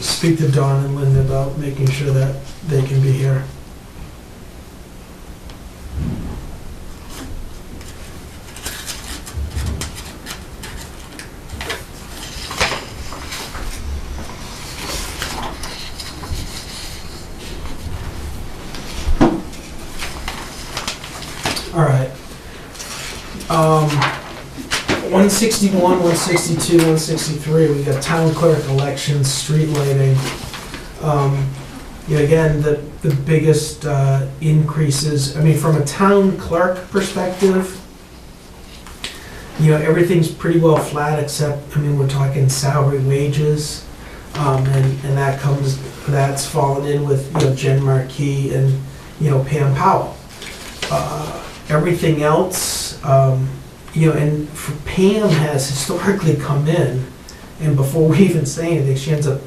speak to Dawn and Linda about making sure that they can be here. All right. 161, 162, 163, we got town clerk elections, street lighting. Again, the biggest increases, I mean, from a town clerk perspective, everything's pretty well flat except, we're talking salary wages. And that's fallen in with, Jen Markey and, Pam Powell. Everything else, and Pam has historically come in, and before we even say anything, she ends up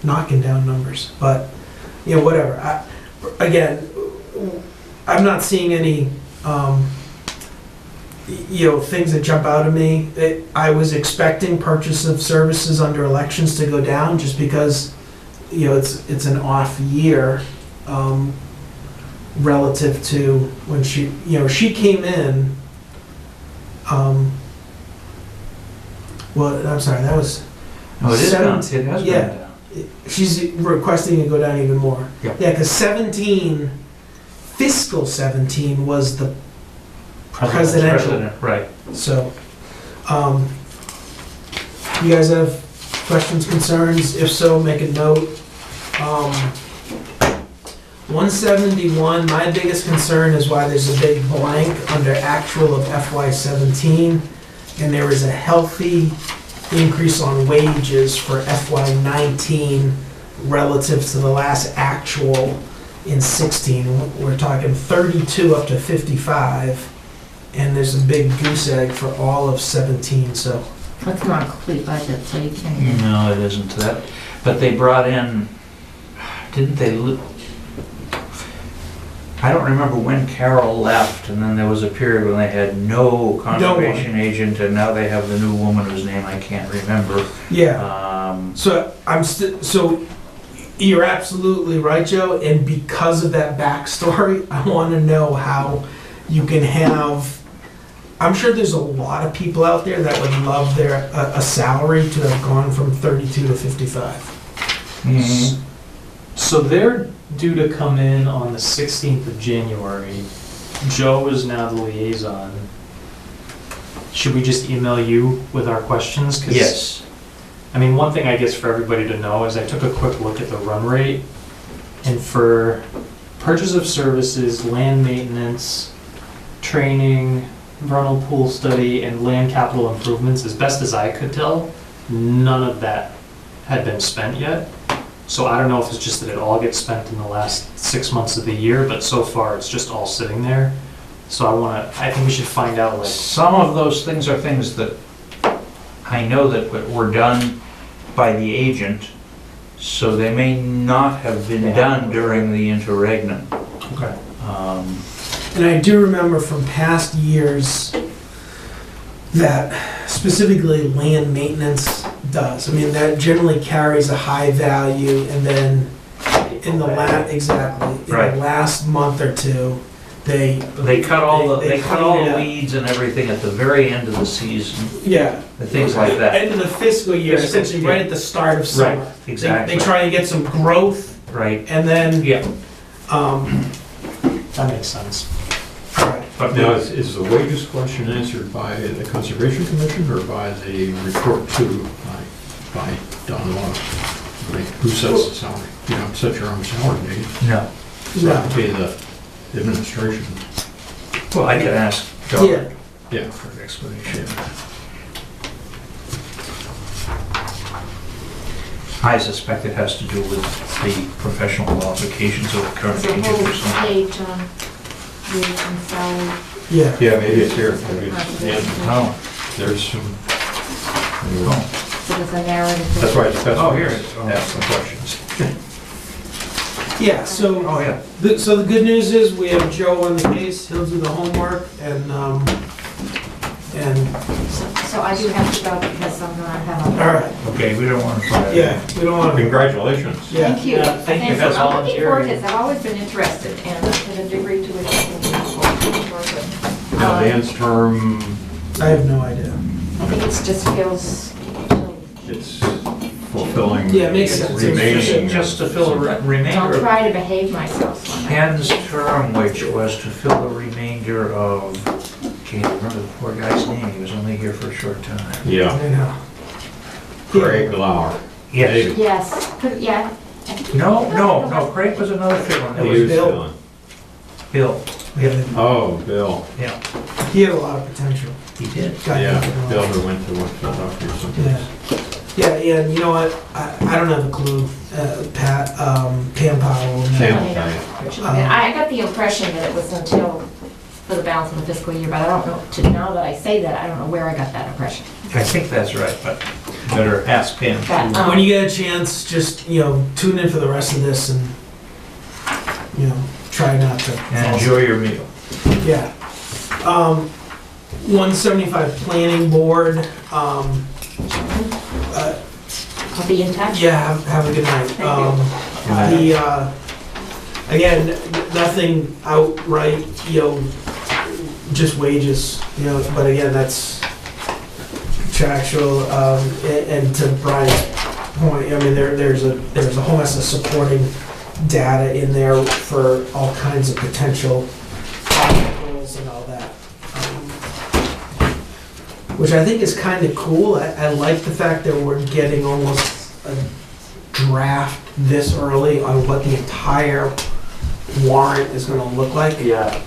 knocking down numbers. But, whatever. I'm not seeing any, things that jump out at me. I was expecting purchase of services under elections to go down just because, it's an off year. Relative to when she came in, well, I'm sorry, that was. No, it is down, it has gone Yeah. down. She's requesting it go down even more. Yep. Yeah, because fiscal 17 was the presidential. President, right. So, you guys have questions, concerns? If so, make a note. 171, my biggest concern is why there's a big blank under actual of FY17, and there is a healthy increase on wages for FY19 relative to the last actual in 16. We're talking 32 up to 55, and there's a big goose egg for all of 17, so. That's not a complete budget, so you can. No, it isn't that. But they brought in, didn't they, I don't remember when Carol left, and then there was a period when they had no conservation agent, and now they have the new woman whose name I can't remember. Yeah. So you're absolutely right, Joe, and because of that backstory, I want to know how you can have, I'm sure there's a lot of people out there that would love their a salary to have gone from 32 to 55. Mm-hmm. So they're due to come in on the 16th of January. Joe is now the liaison. Should we just email you with our questions? 'Cause, Yes. one thing I guess for everybody to know is I took a quick look at the run rate, and for purchase of services, land maintenance, training, vernal pool study, and land capital improvements, as best as I could tell, none of that had been spent yet. So I don't know if it's just that it all gets spent in the last 6 months of the year, but so far it's just all sitting there. So I think we should find out, like, Some of those things are things that I know that were done by the agent, so they may not have been done during the interregnum. okay. And I do remember from past years that specifically land maintenance does. that generally carries a high value, and then in the Right. the last month or two, They cut all They cut all clean it the up. weeds and everything at the very end of the season, yeah, and things like that. end of the fiscal year, Fiscal, essentially right yeah. at the start of summer. Right, exactly. They try and get some growth, Right, and then, yeah. That makes sense. all right. But Now, is the wages question answered by the Conservation Commission or by the report by Don Law? Who sets the salary? You don't set your own salary, do you? No. So that would be the administration. Well, I could ask John Yeah. Yeah. for an explanation. I suspect it has to do with the professional qualifications of the current There's a agent or whole something. page on wage and salary. Yeah. Yeah, maybe it's here. Maybe it's, Oh, there's some. oh. So there's a narrative. That's why it's best. Oh, here it is. Oh. Ask some questions. Yeah, so, Oh, yeah. so the good news is we have Joe on the case, he'll do the homework, and, So I do have to go because I'm gonna have a. all right, Okay, we don't want to fire. yeah, we don't wanna, Congratulations. yeah. Thank you. Yeah, thank you. That's I'm looking forward volunteering. to it. I've always been interested and to the degree to which I can be involved. Now, Dan's term, I have no idea. I think it just feels, it's fulfilling. Yeah, it makes sense. Remaining. Just to fill the I'll remainder of try to behave myself. when I- Ken's term, which was to fill the remainder of, can't remember the poor guy's name, he was only here for a short time. Yeah, I know. Craig Lauer. Yes. David. Yes, yeah. I think- No, Craig was another fill-in. It He was was Bill. feeling- Bill. Yeah, Oh, Bill. Yeah, he had a lot of potential. he did. God, he Yeah, had a lot. Bill who went to Philadelphia or something. Yeah, yeah, and you know what, I don't have a clue, Pat, Pam Powell. will know. Pam. I got the impression that it was until, for the balance of the fiscal year, but I don't know, now that I say that, I don't know where I got that impression. I think that's right, but better ask him. But, When you get a chance, just, tune in for the rest of this and, try not to. And enjoy your meal. Yeah. 175 Planning Board, I'll be in touch. yeah, have a good night. Thank you. Again, nothing outright, just wages, but again, that's contractual, and to Brian's point, I mean, there's a whole mess of supporting data in there for all kinds of potential obstacles and all that. Which I think is kind of cool. I like the fact that we're getting almost a draft this early on what the entire warrant is gonna look like. Yeah.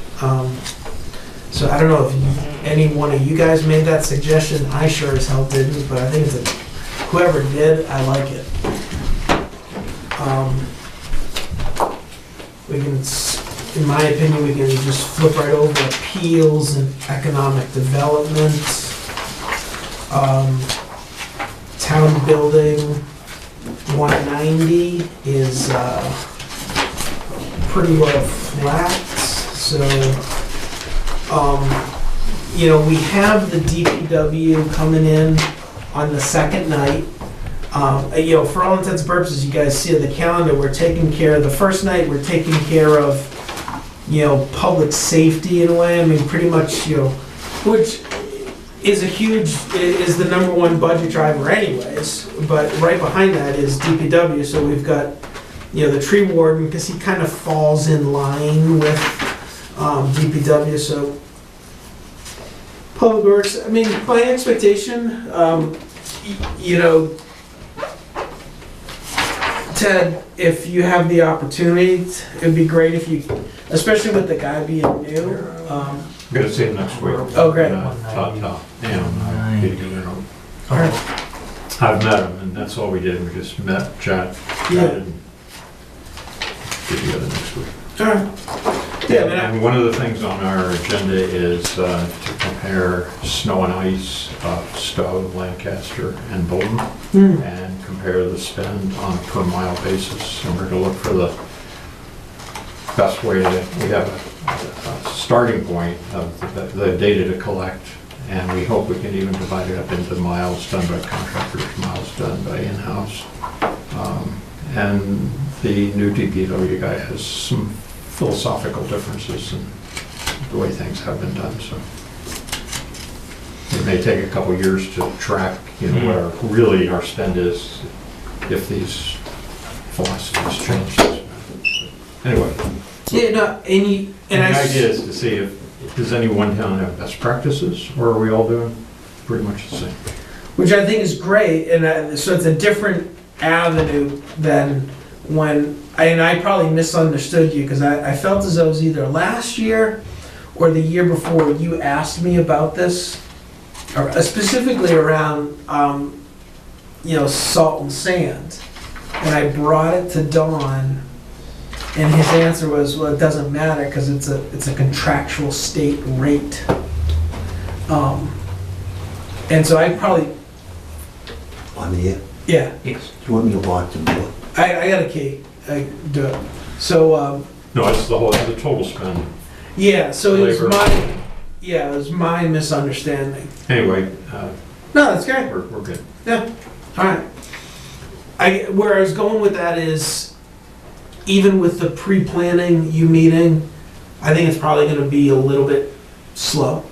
So I don't know if any one of you guys made that suggestion. I sure as hell didn't, but I think whoever did, I like it. We can, in my opinion, we can just flip right over appeals and economic development. Town building 190 is pretty well flat, so we have the DPW coming in on the second night. For all intents and purposes, you guys see the calendar, we're taking care of, the first night, we're taking care of, public safety in a way. I mean, pretty much, which is the number one budget driver anyways, but right behind that is DPW, so we've got, the tree warden, because he kind of falls in line with DPW, so Public Works, I mean, my expectation, Ted, if you have the opportunity, it'd be great if you, especially with the guy being new. I'm gonna see him next week. Oh, great. Todd, and getting it out. All right. I've met him, and that's all we did. We just met, chatted, and get together next week. All right. Yeah, man. And one of the things on our agenda is to compare snow and ice of Stowe, Lancaster, and Bolton, and compare the spend on a per mile basis. And we're going to look for the best way we have a starting point of the data to collect, and we hope we can even divide it up into miles done by contractors, miles done by in-house. And the new DPW guy has some philosophical differences in the way things have been done, so it may take a couple years to track, what our spend is if these philosophies change. Anyway, Yeah, no, the idea is to see if does any one town have best practices, or are we all doing pretty much the same? which I think is great, and so it's a different avenue than when, and I probably misunderstood you, because I felt as though it was either last year or the year before you asked me about this, or specifically around, salt and sand. And I brought it to Don, and his answer was, well, it doesn't matter, because it's a contractual state rate. And so I probably, I'm here. yeah, Yes. Do you want me to walk them? I got a key. I do it. So, No, it's the total spend. yeah, so it Labor. was my misunderstanding. Anyway, No, that's great. we're good. Yeah, all right. Where I was going with that is, even with the pre-planning you meeting, I think it's probably gonna be a little bit slow.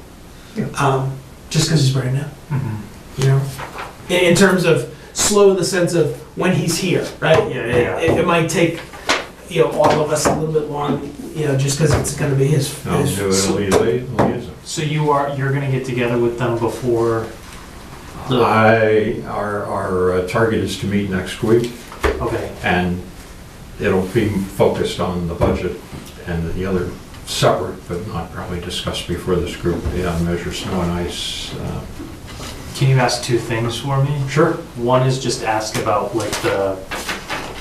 Just because he's brand new, you know? In terms of slow in the sense of when he's here, right? Yeah. It might take, all of us a little bit long, just because it's gonna be his. I'll do it liaison. So you're gonna get together with them before the, Our target is to meet next week, okay, and it'll be focused on the budget and the other separate, but not probably discussed before this group, measure snow and ice. can you ask two things for me? Sure. One is just ask about like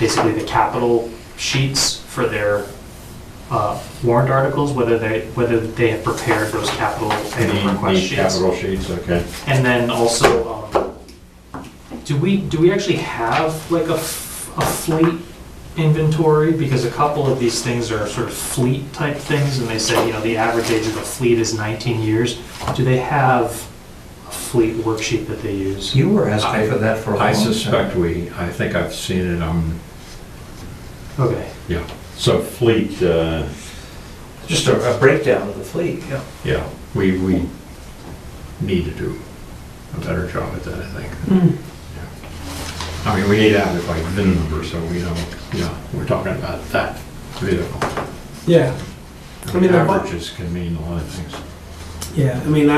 basically the capital sheets for their warrant articles, whether they have prepared those capital item request Need sheets. capital sheets, okay. And then also, do we actually have like a fleet inventory? Because a couple of these things are sort of fleet type things, and they say, the average age of a fleet is 19 years. Do they have a fleet worksheet that they use? You were asking for that for a long I time. suspect I think I've seen it, Okay. yeah. So fleet, Just a breakdown of the fleet, yeah. yeah, we need to do a better job at that, I think. Mm. I mean, we need to have it by VIN number, so we know, we're talking about that vehicle. Yeah, I mean, the Averages can mean a lot of things. yeah, I mean,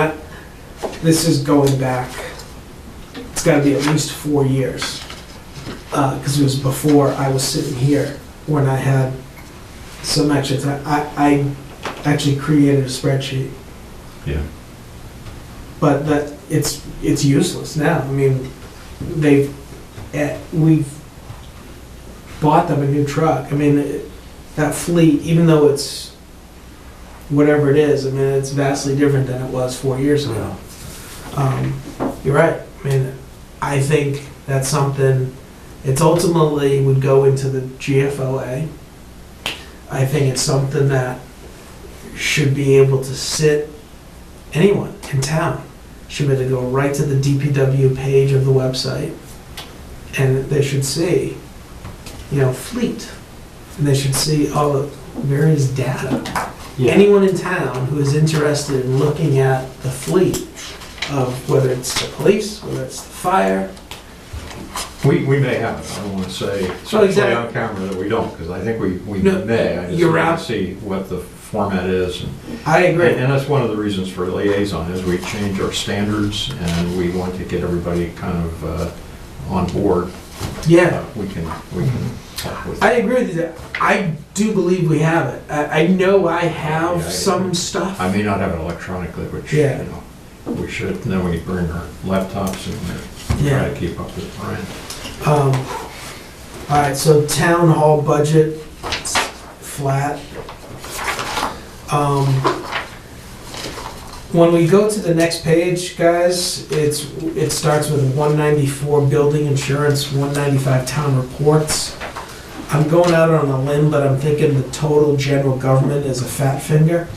this is going back, it's gotta be at least 4 years. Because it was before I was sitting here, when I had some extra time. I actually created a spreadsheet, Yeah. but it's useless now. I mean, we've bought them a new truck. I mean, that fleet, even though it's whatever it is, I mean, it's vastly different than it was 4 years ago. You're right. I mean, I think that's something, it's ultimately would go into the GFOA. I think it's something that should be able to sit, anyone in town should be able to go right to the DPW page of the website, and they should see, fleet. And they should see all the various data. Yeah. Anyone in town who is interested in looking at the fleet of whether it's the police, whether it's the fire. We may have it, I don't want to say, exactly. on camera that we don't, because I think we No, may. I just you're want right. to see what the format is. I agree. And that's one of the reasons for liaison, is we change our standards, and we want to get everybody kind of on board. Yeah, We can help with. I agree with you. I do believe we have it. I know I have Yeah, some stuff. I may not have it electronically, which, Yeah. we should, and then we bring our laptops and try Yeah. to keep up with Brian. All right, so town hall budget, it's flat. When we go to the next page, guys, it starts with 194 building insurance, 195 town reports. I'm going out on a limb, but I'm thinking the total general government is a fat finger.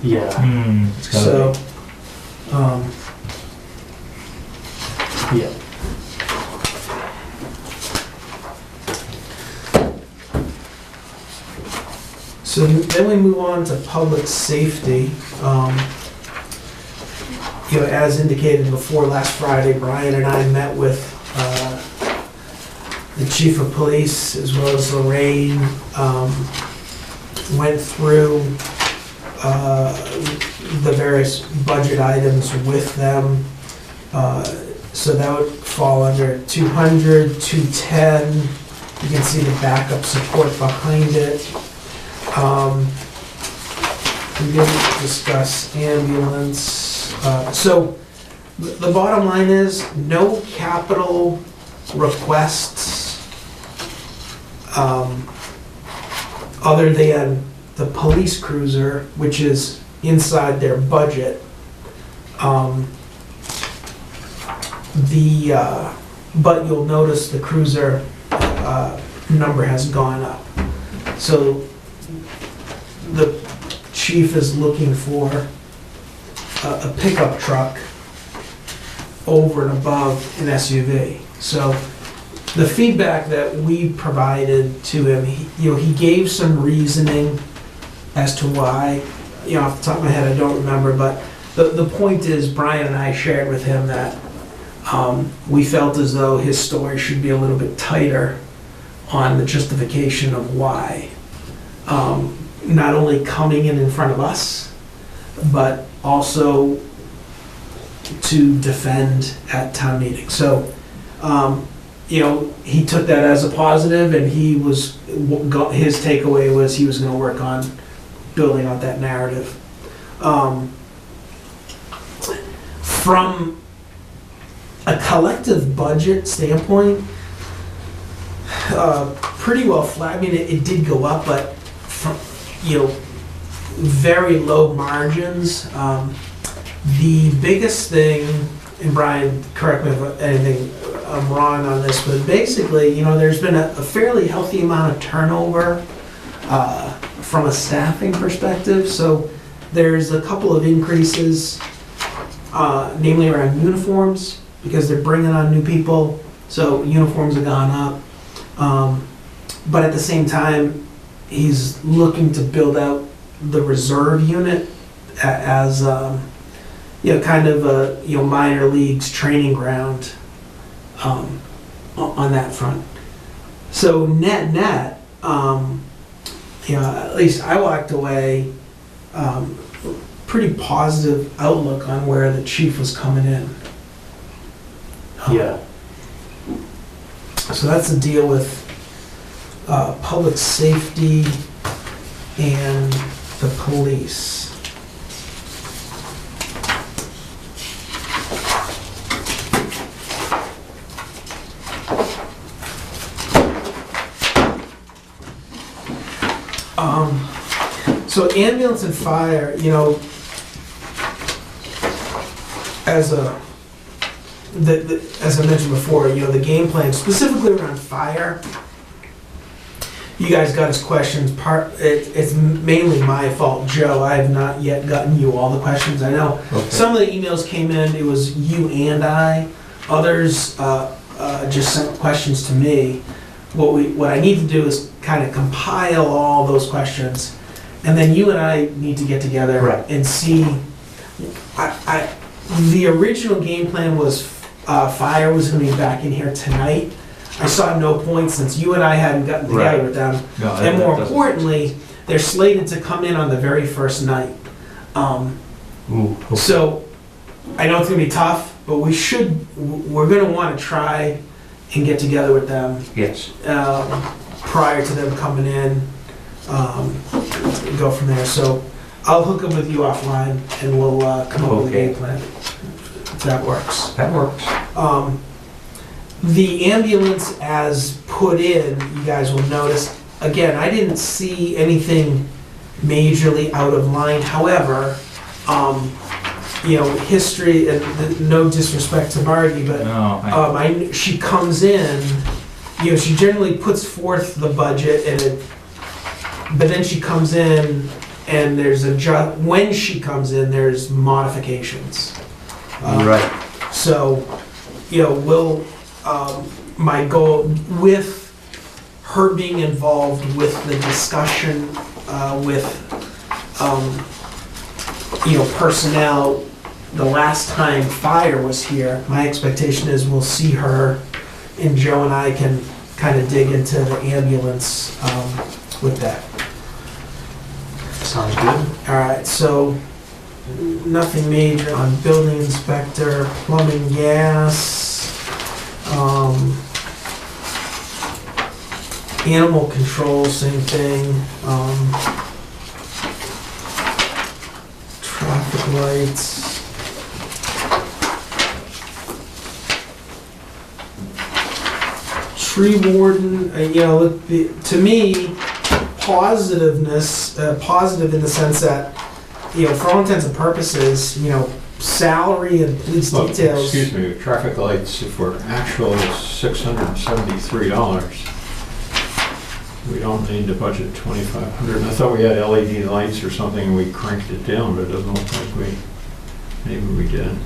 Yeah. It's gotta So, Yeah. So then we move on to public safety. As indicated before, last Friday, Brian and I met with the chief of police as well as Lorraine, went through the various budget items with them. So that would fall under 200, 210. You can see the backup support behind it. We didn't discuss ambulance. So the bottom line is no capital requests other than the police cruiser, which is inside their budget. But you'll notice the cruiser number has gone up. So the chief is looking for a pickup truck over and above an SUV. So the feedback that we provided to him, he gave some reasoning as to why, off the top of my head, I don't remember, but the point is, Brian and I shared with him that we felt as though his story should be a little bit tighter on the justification of why. Not only coming in front of us, but also to defend at town meeting. So, he took that as a positive, and his takeaway was he was going to work on building out that narrative. From a collective budget standpoint, pretty well flat. I mean, it did go up, but from, very low margins. The biggest thing, and Brian, correct me if anything I'm wrong on this, but basically, there's been a fairly healthy amount of turnover from a staffing perspective. So there's a couple of increases, namely around uniforms, because they're bringing on new people. So uniforms have gone up. But at the same time, he's looking to build out the reserve unit as kind of a minor leagues training ground on that front. So net, at least I walked away pretty positive outlook on where the chief was coming in. Yeah. So that's the deal with public safety and the police. So ambulance and fire, as I mentioned before, the game plan specifically around fire. You guys got us questions. It's mainly my fault, Joe. I have not yet gotten you all the questions. I know some of the emails came in. It was you and I. Others just sent questions to me. What I need to do is kind of compile all those questions, and then you and I need to get together and see. The original game plan was fire was going to be back in here tonight. I saw no point since you and I hadn't gotten together with them. No, and more importantly, they're slated to come in on the very first night. So I know it's going to be tough, but we're going to want to try and get together with them. Yes. Prior to them coming in, go from there. So I'll hook up with you offline, and we'll come up with a game plan. If that works. That works. The ambulance as put in, you guys will notice, again, I didn't see anything majorly out of line. However, history, and no disrespect to Margie, but she comes in, she generally puts forth the budget, but then she comes in and when she comes in, there's modifications. Right. So, my goal with her being involved with the discussion with personnel the last time fire was here, my expectation is we'll see her, and Joe and I can kind of dig into the ambulance with that. Sounds good. All right, so nothing major on building inspector, plumbing, gas, animal control, same thing, traffic lights. Tree warden, to me, positive in the sense that, for all intents and purposes, salary and police details. Excuse me, traffic lights for actual $673. We don't need to budget 2,500. I thought we had LED lights or something and we cranked it down, but it doesn't look like maybe we did.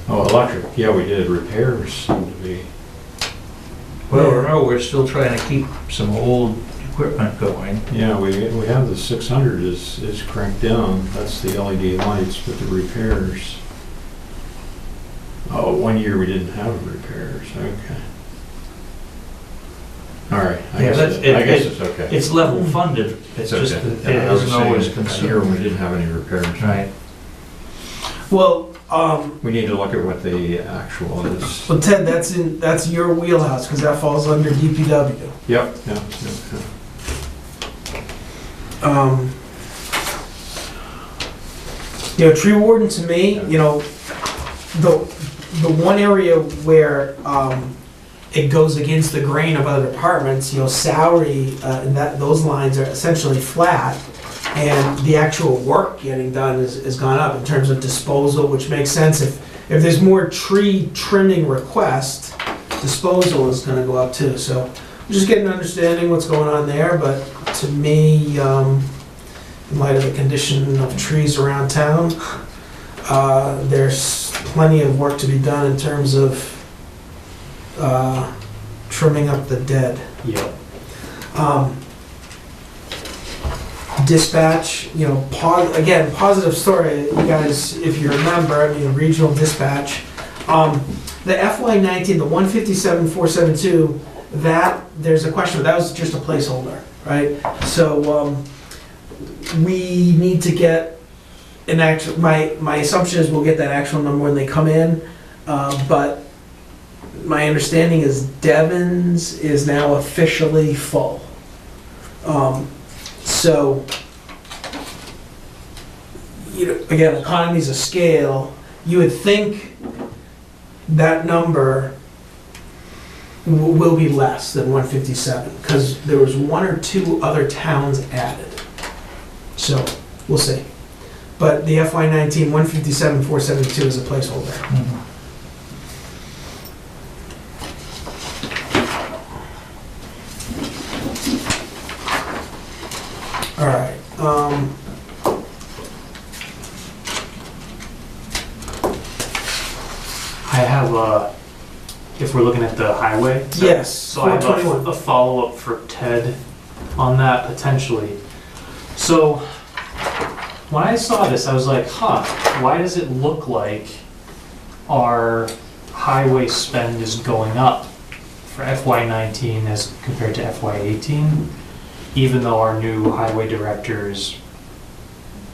Oh, electric, yeah, we did. Repairs seem to be, Well, no, we're still trying to keep some old equipment going. yeah, we have the 600 is cranked down. That's the LED lights, but the repairs. Oh, 1 year we didn't have repairs, okay. All right, I Yeah, guess it's okay. It's level funded, it's just okay. that it I was isn't saying always A year consumed. we didn't have any repairs. Right. Well, We need to look at what the actual is. well, Ted, that's your wheelhouse, because that falls under DPW. Yep, yeah. Tree warden to me, the one area where, it goes against the grain of other departments, salary, and those lines are essentially flat, and the actual work getting done is gone up in terms of disposal, which makes sense. If there's more tree trimming requests, disposal is gonna go up too. So I'm just getting an understanding what's going on there, but to me, in light of the condition of trees around town, there's plenty of work to be done in terms of trimming up the dead. Yep. Dispatch, again, positive story, you guys, if you remember, regional dispatch. The FY19, the 157,472, there's a question, that was just a placeholder, right? So, we need to get an actual, my assumption is we'll get that actual number when they come in, but my understanding is Devon's is now officially full. So, again, economies of scale, you would think that number will be less than 157, because there was one or two other towns added. So, we'll see. But the FY19 157,472 is a placeholder. Mhm. All right. I have if we're looking at the highway. Yes, So I have 421. a follow-up for Ted on that potentially. So when I saw this, I was like, why does it look like our highway spend is going up for FY19 as compared to FY18? Even though our new highway director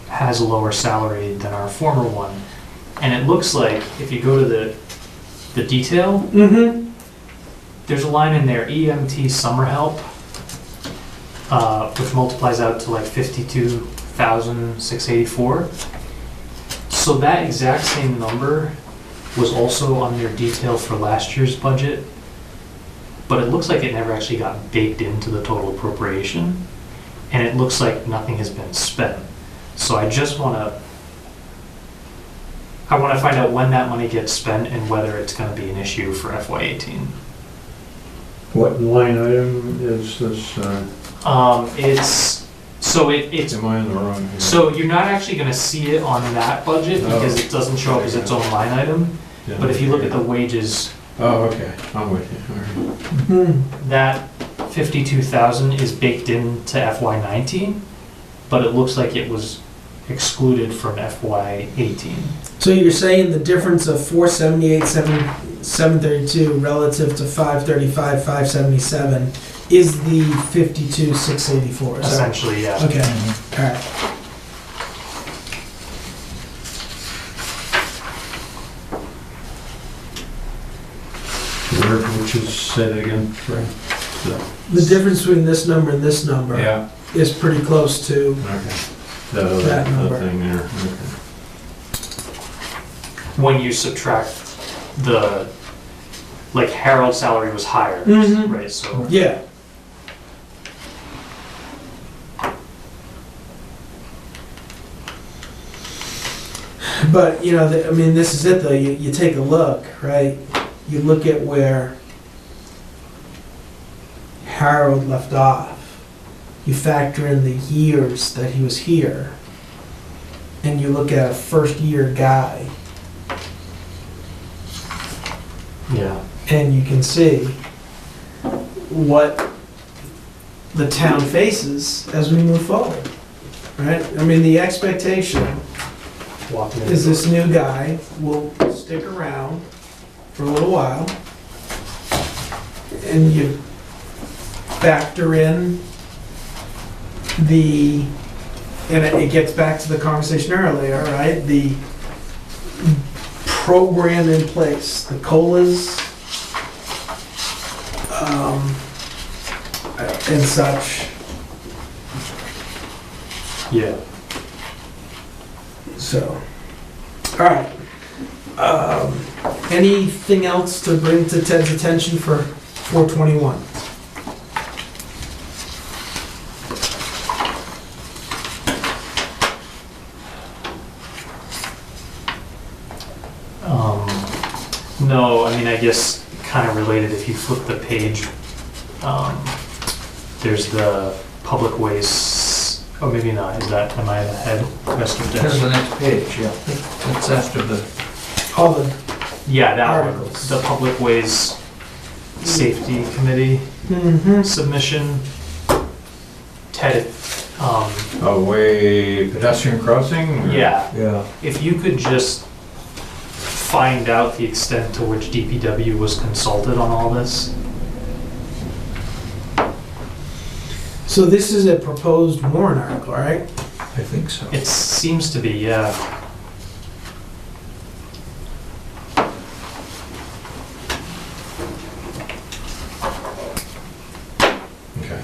has a lower salary than our former one. And it looks like, if you go to the detail, Mm-hmm. there's a line in there, EMT summer help, which multiplies out to like 52,684. So that exact same number was also on their detail for last year's budget, but it looks like it never actually got baked into the total appropriation, and it looks like nothing has been spent. So I just want to find out when that money gets spent and whether it's going to be an issue for FY18. What line item is this? It's Am I in the wrong? here? so you're not actually going to see it on that budget Oh. because it doesn't show up as its own line item. Yeah. But if you look at the wages, Oh, okay, I'm with you. All right. Mm-hmm. that 52,000 is baked into FY19, but it looks like it was excluded from FY18. So you're saying the difference of 478,732 relative to 535,577 is the 52,684? is that- Essentially, yeah. Okay, Mhm. all right. Which is, say that again, Fred? The difference between this number and this number Yeah, is pretty close to, okay. That The number. thing there, okay. When you subtract Harold's salary was higher, Mhm. right? So yeah. But, this is it though, you take a look, right? You look at where Harold left off, you factor in the years that he was here, and you look at a first-year guy, Yeah. and you can see what the town faces as we move forward, right? I mean, the expectation Walking in. is this new guy will stick around for a little while, and you factor in the, and it gets back to the conversation earlier, right? The program in place, the COLAs, and such. Yeah. So, all right. Anything else to bring to Ted's attention for 421? No, I mean, I guess kind of related, if you flip the page, there's the public ways, oh, maybe not, is that, am I ahead? Rest of There's the this? next page, yeah. That's after the, All the Yeah, that one, articles. the public ways safety committee submission. Ted, Oh, way pedestrian crossing? or- yeah, yeah. if you could just find out the extent to which DPW was consulted on all this. So this is a proposed warrant article, right? I think so. It seems to be, yeah. Okay.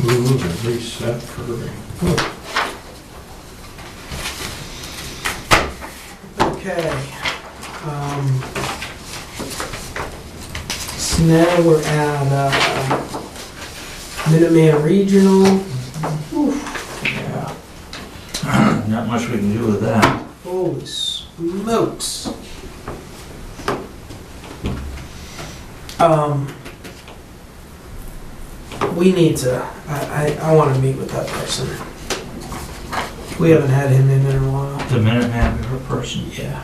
Move and reset for, Okay. So now we're at Minuteman Regional. Yeah. Not much we can do with that. Holy smokes. We need to, I want to meet with that person. We haven't had him in a while. The Minuteman River person? Yeah.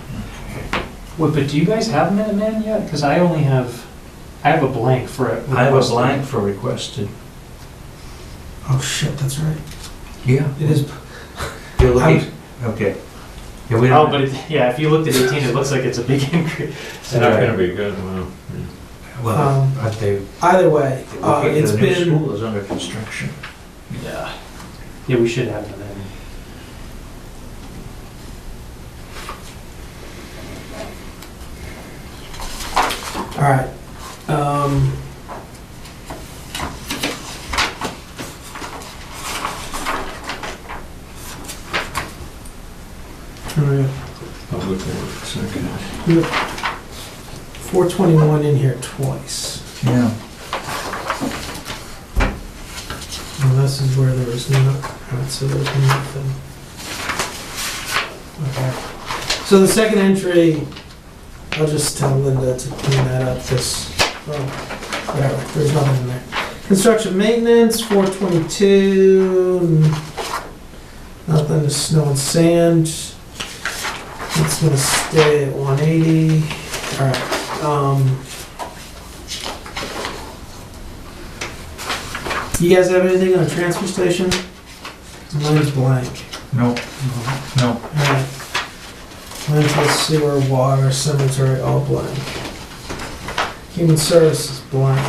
Wait, but do you guys have Minuteman yet? Because I have a blank for it. I have a blank for requested. Oh shit, that's right. Yeah. It is. You're looking, okay. Yeah, we Oh, don't, but yeah, if you looked at 18, it looks like it's a big increase. it's not gonna be good, well, well, but they, Either way, it's the new been, school is under construction. Yeah. Yeah, we should have them in. all right. All right. public works, okay. We have 421 in here twice. Yeah. And this is where there was no, alright, so there's nothing. Okay. So the second entry, I'll just tell Linda to clean that up, this, whatever, there's nothing in there. Construction maintenance, 422, nothing to snow and sand. It's gonna stay at 180, alright, you guys have anything on the transfer station? Mine's blank. No, no. Alright. Landfill, sewer, water, cemetery, all blank. Human services, blank.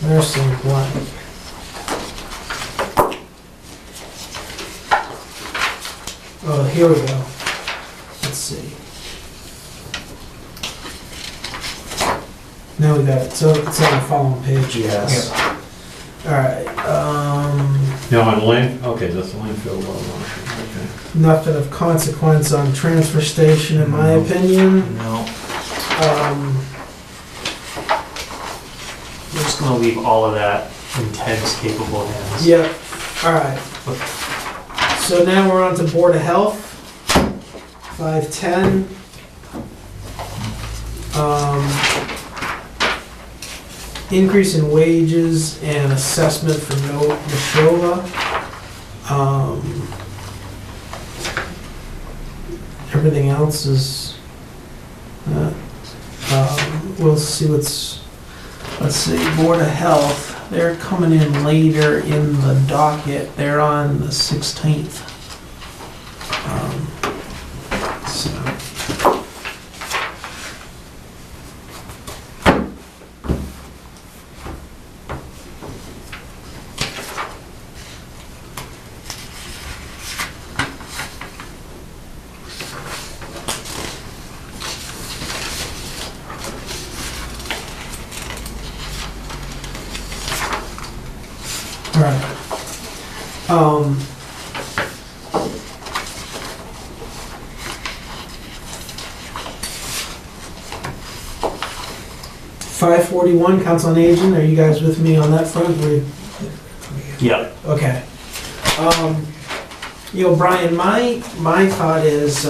Nursing, blank. Oh, here we go. Let's see. Now we got it, so it's on the following page, yes. Alright, Now on land, okay, that's the landfill well washing, okay. nothing of consequence on transfer station, in my No. opinion. No. We're just gonna leave all of that in Ted's capable hands. Yep, alright. So now we're on to Board of Health, 510. Increase in wages and assessment for Neshoba. Everything else is, we'll see let's see, Board of Health, they're coming in later in the docket, they're on the 16th. So. Alright. 541, Council on Aging, are you guys with me on that front? Yeah. Okay. Brian, my thought is,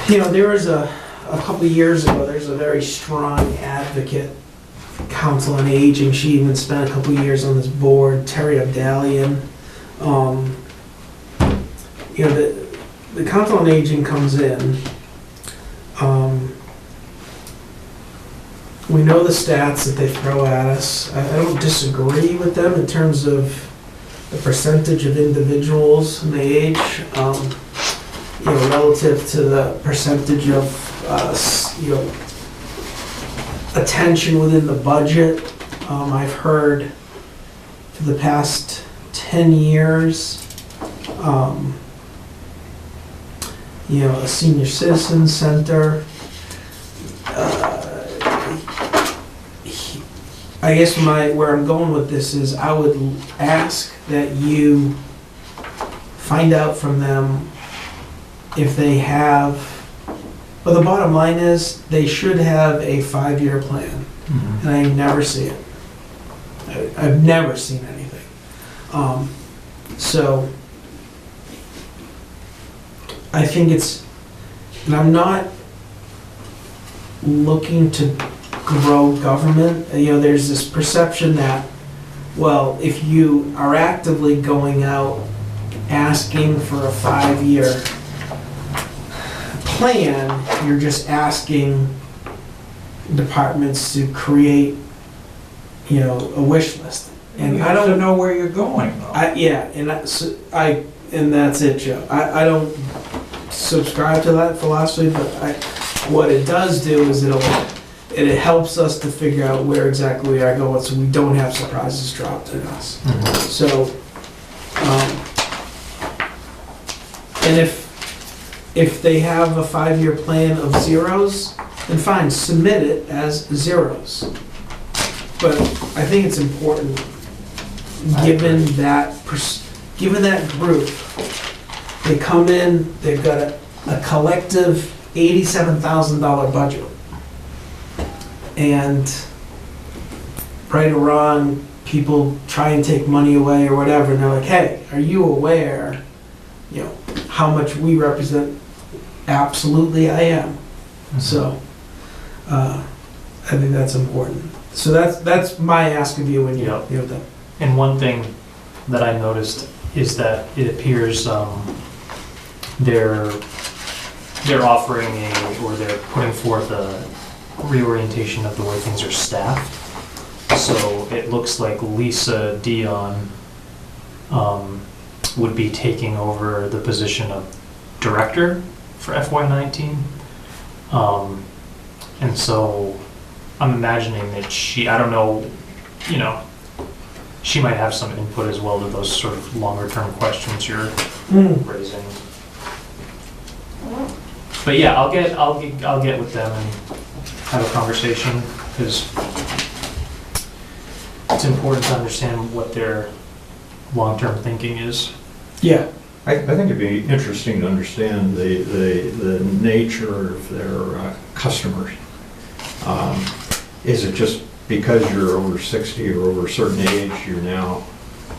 there was a couple of years ago, there's a very strong advocate, Council on Aging. She even spent a couple of years on this board, Terry Abdalian. The Council on Aging comes in. We know the stats that they throw at us. I don't disagree with them in terms of the percentage of individuals and the age, relative to the percentage of, attention within the budget. I've heard for the past 10 years, a senior citizen center. I guess where I'm going with this is I would ask that you find out from them if they have, well, the bottom line is they should have a 5-year plan. And I never see it. I've never seen anything. So I think and I'm not looking to grow government. There's this perception that, well, if you are actively going out asking for a 5-year plan, you're just asking departments to create, a wish list. And You I have to don't know where you're going, though. and that's it, Joe. I don't subscribe to that philosophy, but what it does do is it helps us to figure out where exactly we are going, so we don't have surprises dropped in us. So, and if they have a 5-year plan of zeros, then fine, submit it as zeros. But I think it's important, given that group, they come in, they've got a collective $87,000 budget. And right or wrong, people try and take money away or whatever, and they're like, hey, are you aware, how much we represent? Absolutely, I am. So, I think that's important. So that's my ask of you when you have that. And one thing that I noticed is that it appears they're offering they're putting forth a reorientation of the way things are staffed. So it looks like Lisa Dion would be taking over the position of director for FY19. And so I'm imagining that she might have some input as well to those sort of longer term questions you're raising. But yeah, I'll get with them and have a conversation, because it's important to understand what their long-term thinking is. Yeah. I think it'd be interesting to understand the nature of their customers. Is it just because you're over 60 or over a certain age, you're now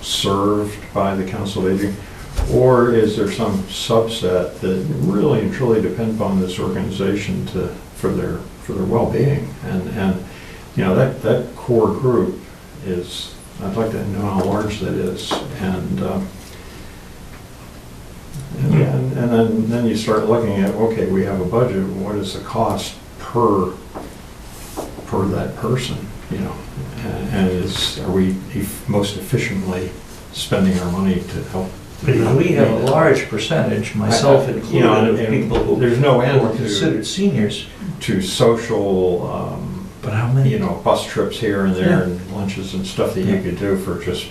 served by the Council of Aging? Or is there some subset that really and truly depend upon this organization for their well-being? And you know, that core group is, I'd like to know how large that is. And then you start looking at, okay, we have a budget, what is the cost per that person, you know? And are we most efficiently spending our money to help? But if we have a large percentage, myself You know, included, of and people who there's no are end considered seniors, to social, but how many? you know, bus trips here and there Yeah. and lunches and stuff that you could do for just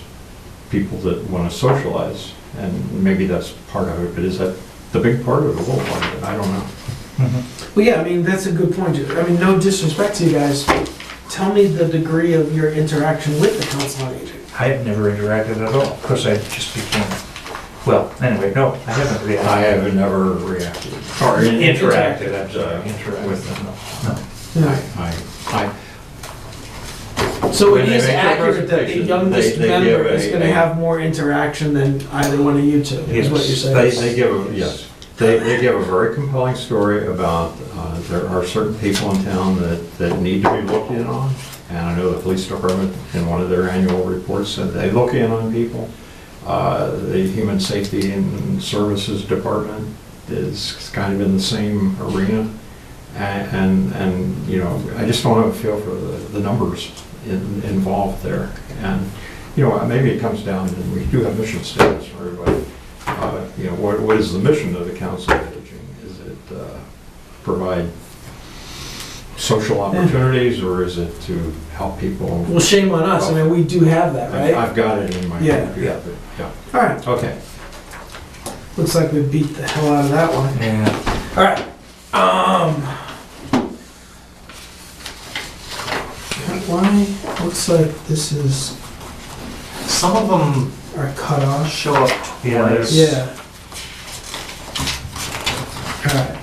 people that want to socialize. And maybe that's part of it, but is that the big part or the whole part of it? I don't know. Mhm. Well, yeah, I mean, that's a good point. I mean, no disrespect to you guys. Tell me the degree of your interaction with the council on aging. I have never interacted at all. Of course, I just became, well, anyway, no, I haven't reacted. I have never reacted. Or Interacted, I'm sorry, interacted with them. No. I So When it they is make their accurate that the presentation, youngest they member give is gonna have more interaction than either one of you two, is what you're saying? They give a, yes, they give a very compelling story about, there are certain people in town that need to be looked in on. And I know the police department, in one of their annual reports, said they look in on people. The Human Safety and Services Department is kind of in the same arena. And you know, I just don't have a feel for the numbers involved there. And, you know, maybe it comes down to, we do have mission statements for everybody. You know, what is the mission of the Council of Aging? Is it provide social opportunities, or is it to help people? Well, shame on us, I mean, we do have that, right? I've got it in my Yeah. computer, but, yeah. All right, Okay. looks like we beat the hell out of that one. Yeah. All right, why, looks like this is Some of them our cutoff. show up Yeah, twice. Yeah. All right,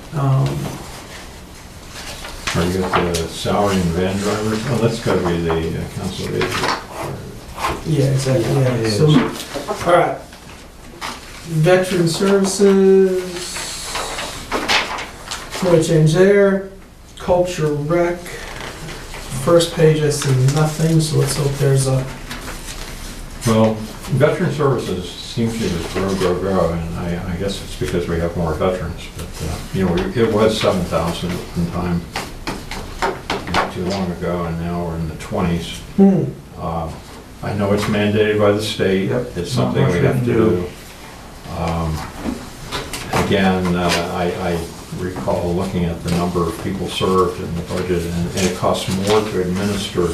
Are you at the salary and van drivers? Oh, that's gotta be the Council of Aging. yeah, exactly, It yeah, is. so, all right. Veteran services, no change there. Culture rec, first page I see nothing, so let's hope there's a, Well, veteran services seems to just grow, and I guess it's because we have more veterans, but, you know, it was 7,000 at one time, not too long ago, and now we're in the 20s. I know it's mandated by the state. Yep. It's something Not we much have we to can do. Again, I recall looking at the number of people served in the budget, and it costs more to administer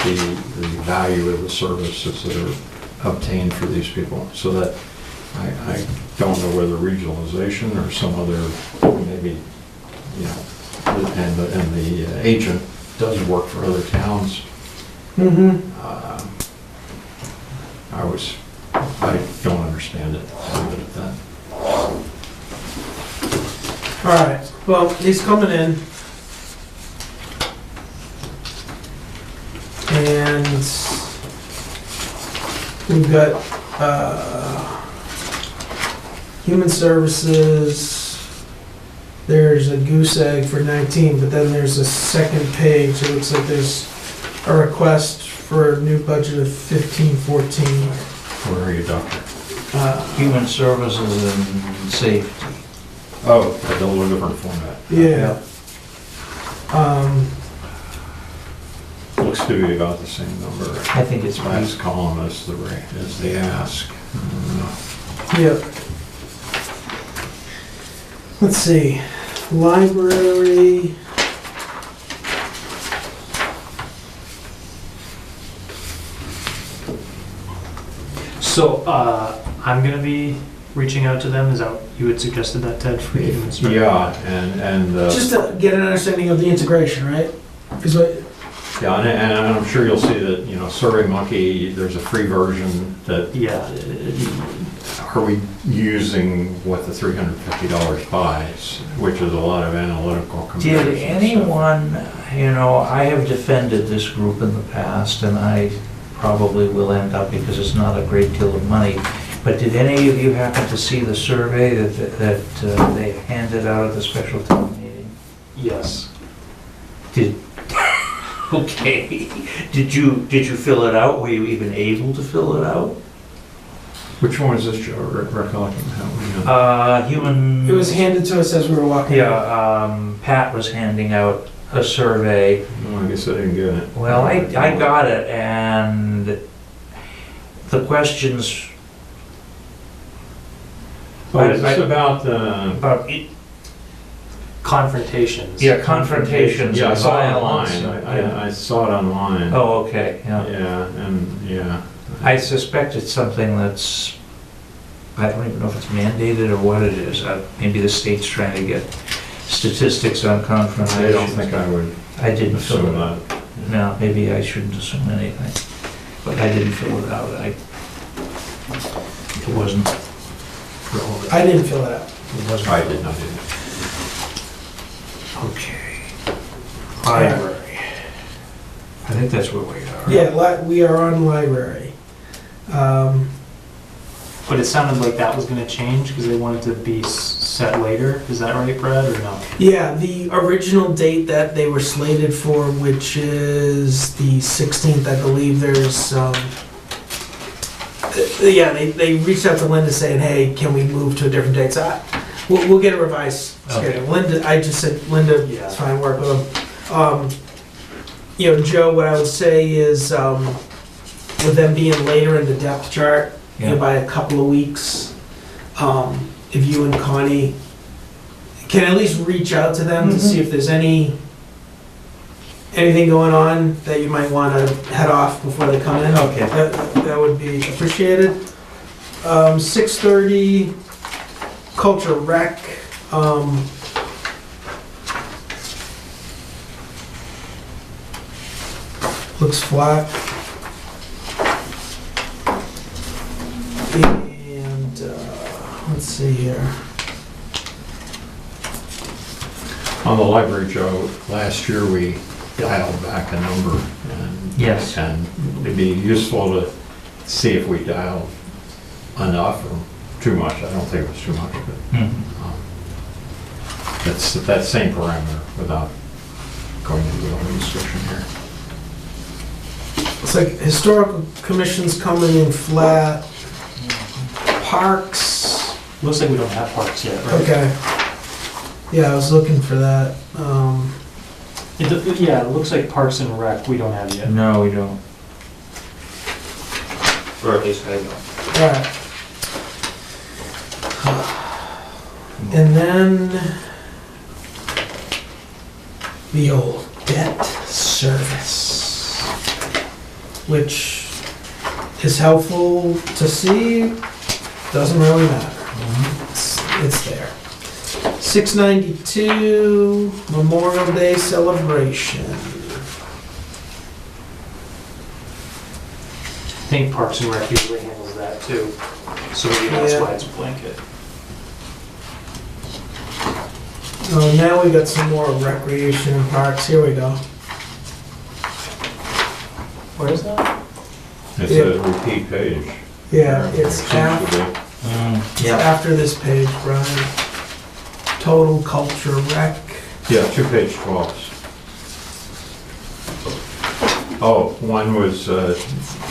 the value of the services that are obtained for these people. So that I don't know whether regionalization or some other, maybe, you know, and the agent does work for other towns. I don't understand it. I'll leave it at that. all right, well, he's coming in. And we've got, human services, there's a goose egg for 19, but then there's a second page, it looks like there's a request for a new budget of 1514. Where are you, Doctor? Human services and safety. Oh, a little different format. Yeah. Looks to be about the same number. I think it's Last column is the rate, is the ask. Yep. Let's see, library. So, I'm gonna be reaching out to them, is that, you had suggested that, Ted, for you? Yeah, and Just to get an understanding of the integration, right? Because yeah, and I'm sure you'll see that, you know, SurveyMonkey, there's a free version that, Yeah, are we using what the $350 buys, which is a lot of analytical comparison. Did anyone, you know, I have defended this group in the past, and I probably will end up, because it's not a great deal of money. But did any of you happen to see the survey that they handed out at the special town meeting? Yes. Did, okay, did you fill it out? Were you even able to fill it out? Which one is this, Joe? Recollecting how we, Human. It was handed to us as we were walking. Yeah, Pat was handing out a survey. I guess I didn't get it. Well, I got it, and the questions Oh, is this about, about, Confrontations. yeah, confrontations yeah, I and saw it violence. online. Yeah. I saw it online. Oh, okay, yeah. Yeah, and, yeah. I suspect it's something that's, I don't even know if it's mandated or what it is. Maybe the state's trying to get statistics on confrontations. I don't think I would I didn't fill assume it out. that. No, maybe I shouldn't assume anything, but I didn't fill it out. It wasn't relevant. I didn't fill it out. It wasn't. I did not do that. Okay. Library. I think that's where we are. Yeah, we are on library. But it sounded like that was gonna change because they wanted to be set later. Is that right, Brad, or no? Yeah, the original date that they were slated for, which is the 16th, I believe, there's, yeah, they reached out to Linda saying, hey, can we move to a different date? So we'll get a revised schedule. Linda, I just said, Linda, Yeah. it's fine, work with them. You know, Joe, what I would say is, with them being later in the depth chart, you know, Yeah. by a couple of weeks, if you and Connie can at least reach out to them to see if there's anything going on that you might want to head off before they come in. Okay. That would be appreciated. 6:30, Culture Rec. Looks flat. And let's see here. On the library, Joe, last year we dialed back a number and. Yes. And it'd be useful to see if we dialed enough or too much. I don't think it was too much, but Mhm. that's that same parameter without going into the description here. It's like historical commission's coming in flat. Parks. Looks like we don't have parks yet, right? Okay. Yeah, I was looking for that. Yeah, it looks like Parks and Rec we don't have yet. No, we don't. Or at least I don't. Alright. And then the old debt service, which is helpful to see, doesn't really matter. It's there. 692 Memorial Day celebration. I think Parks and Rec usually handles that too. So maybe that's Yeah. why it's a blanket. Oh, now we got some more recreation and parks. Here we go. Where is that? It's Yeah. a repeat page. Yeah, it's Seems to after, be. Yeah. after this page, Brian. Total culture rec. Yeah, 2 page 12s. Oh, one was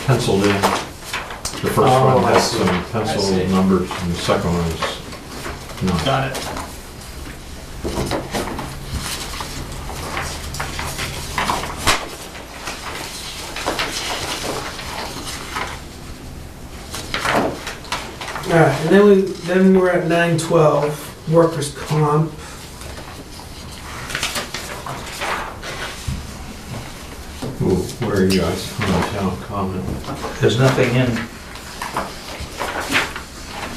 penciled in. The first Oh, one I has see. some I pencil see. numbers, and the second one is not. Got it. Alright, and then we're at 912, workers' comp. Ooh, where are you guys? On the town comment. There's nothing in.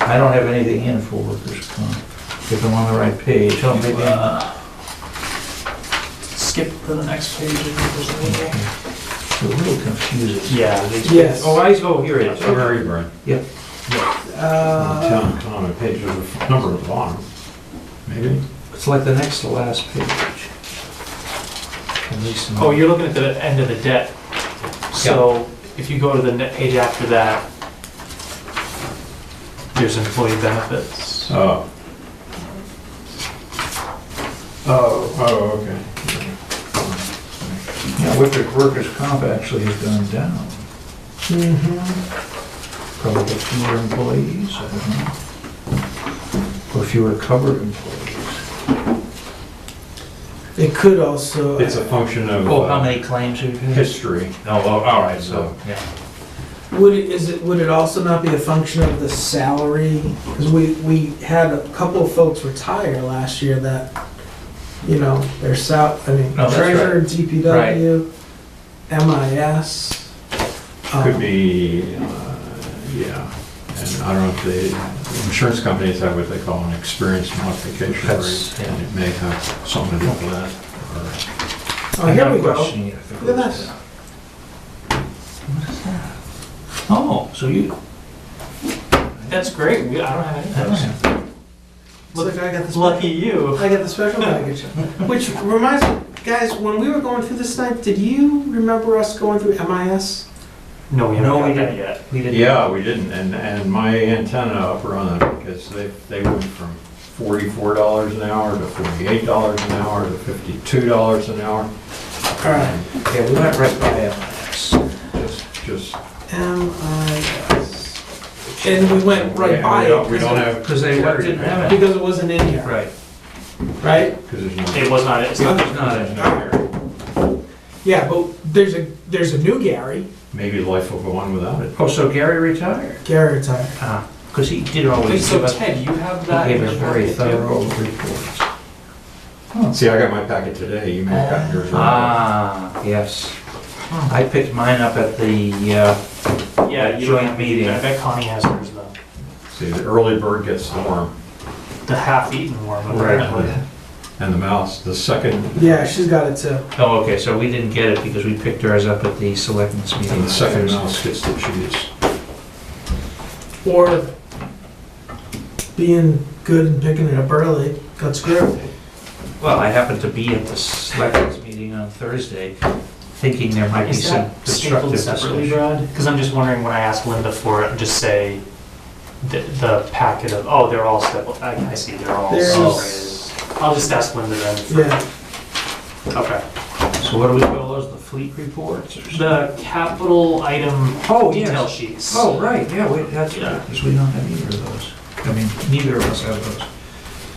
I don't have anything in for workers' comp. If I'm on the right page, oh, maybe. Skip to the next page if there's anything. It's a little confusing. Yeah. Yes. Oh, here it is. Where are you, Brian? Yep. On the town comment page, there's a number at the bottom. Maybe? It's like the next to last page. At least in- Oh, you're looking at the end of the debt. So if you go to the page after that, Here's employee benefits. Okay. Yeah, workers' comp actually has gone down. Probably got fewer employees, I don't know. Or fewer covered employees. It could also. It's a function of Oh, how many claims we've had? history. Oh, all right, so, yeah. Would it also not be a function of the salary? Because we had a couple of folks retire last year that, you know, their I mean, Oh, that's treasurer, DPW, MIS. Could be, yeah. And I don't know if the insurance companies have what they call an experience modification That's- rate. yeah. And it may have something to do with that. Oh, here I'm we go. questioning it if it Look at goes this. down. What is that? Oh, so you, That's great. I don't have any of those. Look, I got this. Lucky you. I got the special package. Which reminds me, guys, when we were going through this tonight, did you remember us going through MIS? No, we haven't No, got we that didn't. yet. we didn't. Yeah, we didn't, and my antenna up around that because they went from $44 an hour to $48 an hour to $52 an hour. All right. Yeah, we went right by MIS. Just. MIS. And we went right Yeah, by we it. don't have. Because they didn't have it. Because it wasn't in here, Right. right? Because there's no. It was not, it's not. It's not a, Yeah, but there's a new Gary. Maybe life will go on without it. oh, so Gary retired? Gary retired. Because he did always So give us, Ted, you have he that? in gave us your very packet, too? thorough reports. See, I got my packet today, you may have gotten yours. earlier. Ah, yes. I picked mine up at the, Yeah, you Joint don't meeting. I bet Connie has hers though. See, the early bird gets the worm, The half-eaten one, Right. apparently. and the mouse, the second, Yeah, she's got it too. oh, okay, so we didn't get it because we picked ours up at the selectmen's meeting. and the second mouse gets the cheese. Or being good and picking it up early, got screwed. Well, I happened to be at the selectmen's meeting on Thursday, thinking there might be Is some that stapled constructive separately, discussion. Brad? Because I'm just wondering when I ask Linda for it, just say the packet of, oh, they're all stapled. I see, they're all There's- separated. I'll just ask Linda then. Yeah. Okay. So what do we call those, the fleet reports or something? The capital item Oh, detail yes. sheets. Oh, right, yeah, that's Yeah. right, because we don't have either of those. I mean, neither of us have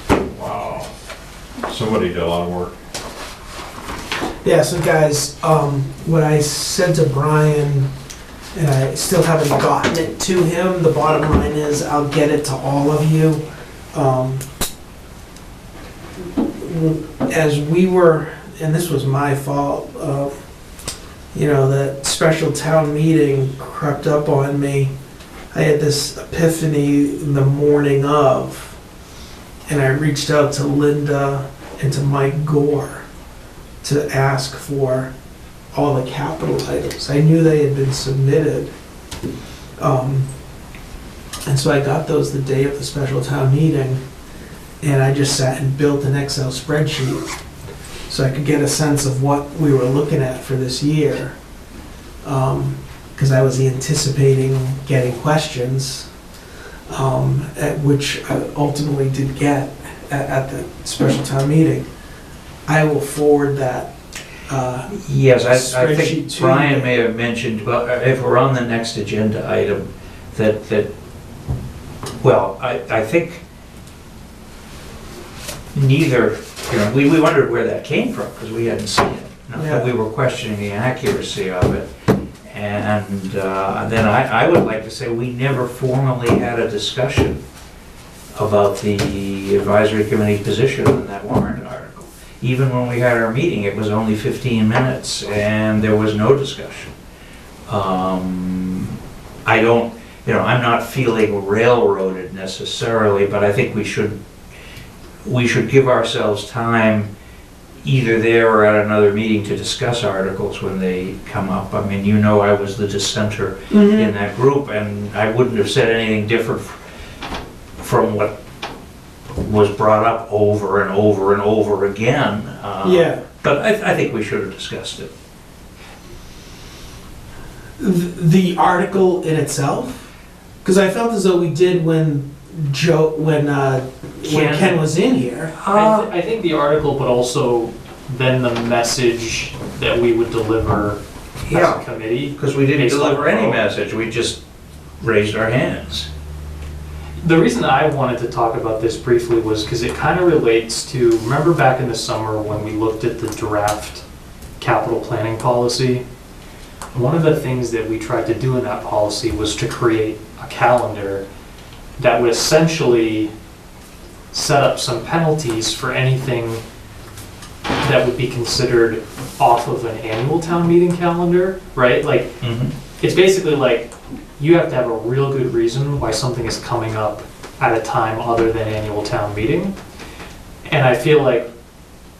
those. Wow. Somebody did a lot of work. Yeah, so guys, what I said to Brian, and I still haven't gotten it to him, the bottom line is I'll get it to all of you. As we were, and this was my fault, you know, that special town meeting crept up on me. I had this epiphany the morning of, and I reached out to Linda and to Mike Gore to ask for all the capital items. I knew they had been submitted. And so I got those the day of the special town meeting, and I just sat and built an Excel spreadsheet so I could get a sense of what we were looking at for this year. Because I was anticipating getting questions, at which I ultimately did get at the special town meeting. I will forward that. Yes, I Spreadsheet think too. Brian may have mentioned, well, if we're on the next agenda item, that, well, I think neither, you know, we wondered where that came from, because we hadn't seen it. Not that we were questioning the accuracy of it. And then I would like to say, we never formally had a discussion about the advisory committee position on that warrant article. Even when we had our meeting, it was only 15 minutes, and there was no discussion. I don't, you know, I'm not feeling railroaded necessarily, but I think we should give ourselves time either there or at another meeting to discuss articles when they come up. I mean, you know, I was the dissenter in that group, and I wouldn't have said anything different from what was brought up over and over and over again. Yeah. But I think we should have discussed it. The article in itself, because I felt as though we did when Joe, when Ken was in here. I think the article, but also then the message that we would deliver as Yeah. a committee. Because we didn't Based on deliver any vote. message, we just raised our hands. The reason that I wanted to talk about this briefly was because it kind of relates to, remember back in the summer when we looked at the draft capital planning policy? One of the things that we tried to do in that policy was to create a calendar that would essentially set up some penalties for anything that would be considered off of an annual town meeting calendar, right? Like, it's basically like, you have to have a real good reason why something is coming up at a time other than annual town meeting. And I feel like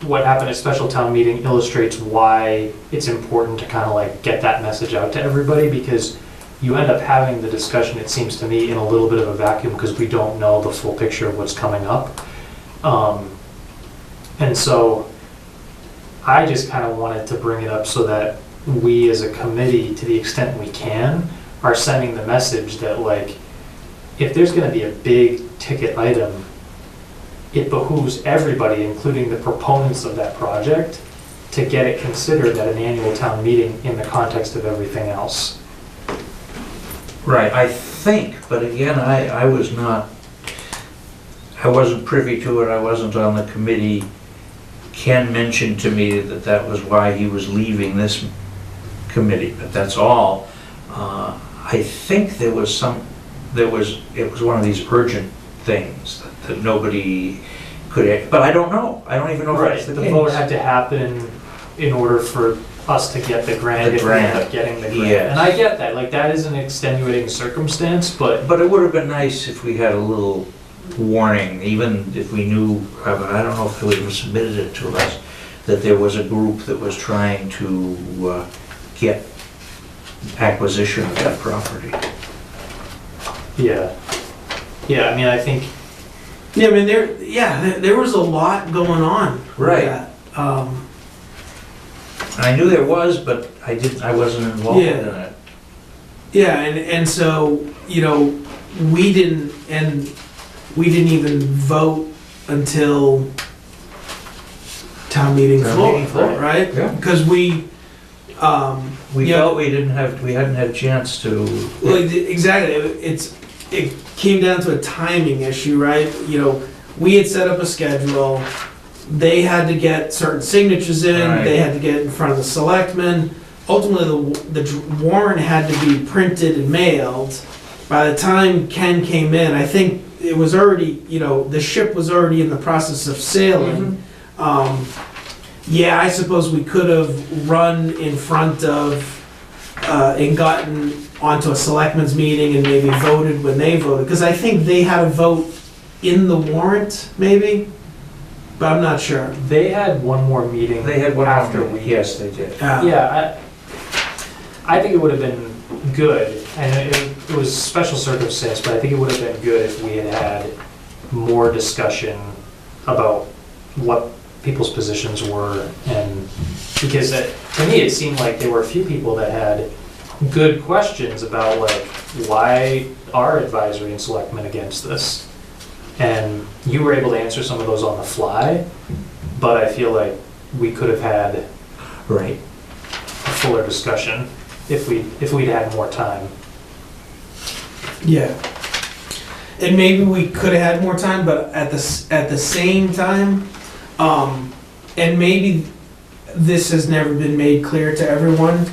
what happened at special town meeting illustrates why it's important to kind of like get that message out to everybody, because you end up having the discussion, it seems to me, in a little bit of a vacuum because we don't know the full picture of what's coming up. And so I just kind of wanted to bring it up so that we as a committee, to the extent we can, are sending the message that, like, if there's going to be a big ticket item, it behooves everybody, including the proponents of that project, to get it considered at an annual town meeting in the context of everything else. Right, I think, but again, I wasn't privy to it, I wasn't on the committee. Ken mentioned to me that that was why he was leaving this committee, but that's all. I think it was one of these urgent things that nobody could, but I don't know. I don't even know if that's the The case. vote had to happen in order for us to get the grant, The if we grant. end up getting the grant. Yes. And I get that, like, that is an extenuating circumstance, but But it would have been nice if we had a little warning, even if we knew, I don't know if they would have submitted it to us, that there was a group that was trying to get acquisition of that property. yeah. Yeah, I mean, I think, Yeah, I mean, there was a lot going on. with Right. that. I knew there was, but I wasn't involved Yeah. in it. Yeah, and so, you know, we didn't even vote until town meeting Town floor, meeting floor. right? Yeah. Because we Yeah. felt we hadn't had a chance to. well, exactly, it came down to a timing issue, right? You know, we had set up a schedule, they had to get certain signatures in, Right. they had to get in front of the selectmen. Ultimately, the warrant had to be printed and mailed. By the time Ken came in, I think it was already, you know, the ship was already in the process of sailing. Yeah, I suppose we could have run in front of, and gotten onto a selectmen's meeting and maybe voted when they voted, because I think they had a vote in the warrant, maybe, but I'm not sure. they had one more meeting They had one after after we. Yes, they did. Yeah, I think it would have been good, and it was a special circumstance, but I think it would have been good if we had had more discussion about what people's positions were, and because to me, it seemed like there were a few people that had good questions about, like, why are advisory and selectmen against this? And you were able to answer some of those on the fly, but I feel like we could have had Right. a fuller discussion if we'd had more time. Yeah. And maybe we could have had more time, but at the same time, and maybe this has never been made clear to everyone,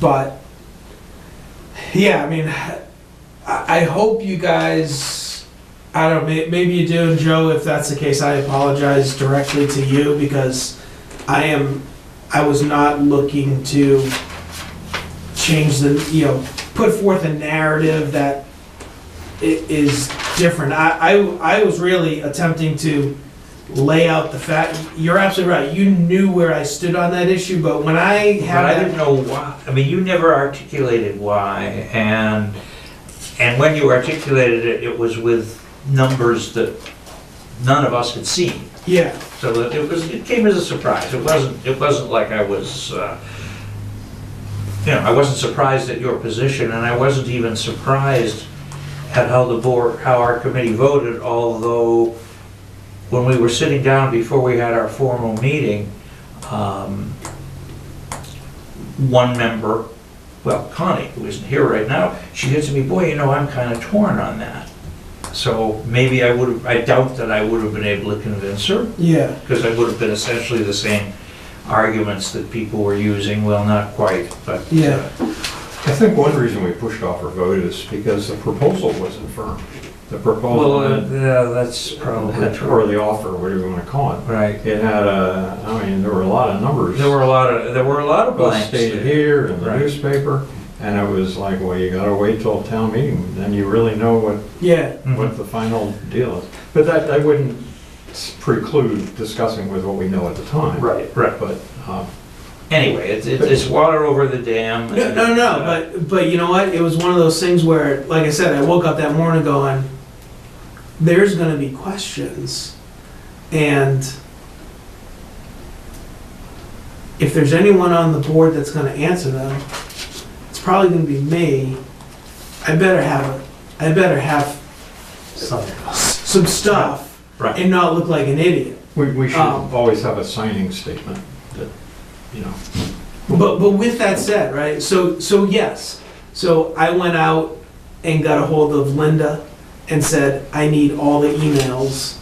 but yeah, I mean, I hope you guys, I don't know, maybe you do, and Joe, if that's the case, I apologize directly to you, because I was not looking to change put forth a narrative that is different. I was really attempting to lay out the fact, you're absolutely right, you knew where I stood on that issue, but when I But had I that. didn't know why. I mean, you never articulated why, and when you articulated it, it was with numbers that none of us had seen. Yeah, So that it came as a surprise. It wasn't like I was, I wasn't surprised at your position, and I wasn't even surprised at how our committee voted, although when we were sitting down before we had our formal meeting, one member, well, Connie, who isn't here right now, she said to me, boy, I'm kind of torn on that. So maybe I doubt that I would have been able to convince her, Yeah. because I would have been essentially the same arguments that people were using, well, not quite, but. Yeah. I think one reason we pushed off our vote is because the proposal wasn't firm. The proposal, Well, yeah, that's probably true. or the offer, whatever you want to call it. Right. It had there were a lot of numbers. There were a lot of Both blanks. stated here in the Right. newspaper, and it was like, well, you gotta wait till town meeting, then you really know Yeah. what the final deal is. But that wouldn't preclude discussing with what we know at the time. Right, right. But, Anyway, it's water over the dam. No, but you know what? It was one of those things where, like I said, I woke up that morning going, there's gonna be questions, and if there's anyone on the board that's gonna answer them, it's probably gonna be me. I better have some stuff Right. and not look like an idiot. we should Um, always have a signing statement that, But with that said, right, so yes, so I went out and got a hold of Linda and said, I need all the emails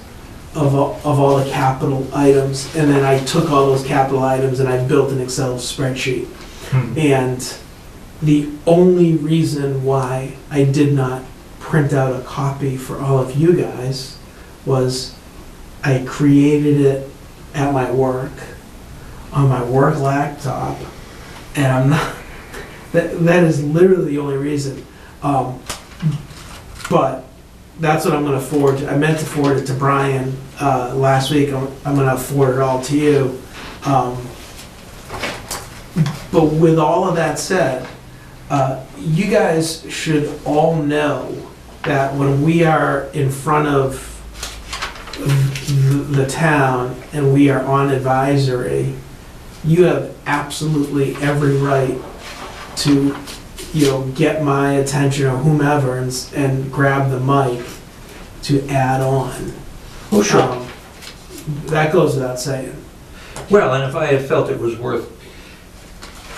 of all the capital items, and then I took all those capital items and I built an Excel spreadsheet. And the only reason why I did not print out a copy for all of you guys was I created it at my work, on my work laptop, and I'm not, that is literally the only reason. But that's what I'm gonna forward. I meant to forward it to Brian last week. I'm gonna forward it all to you. But with all of that said, you guys should all know that when we are in front of the town and we are on advisory, you have absolutely every right to, get my attention or whomever and grab the mic to add on. Oh, sure. That goes without saying. Well, and if I had felt it was worth,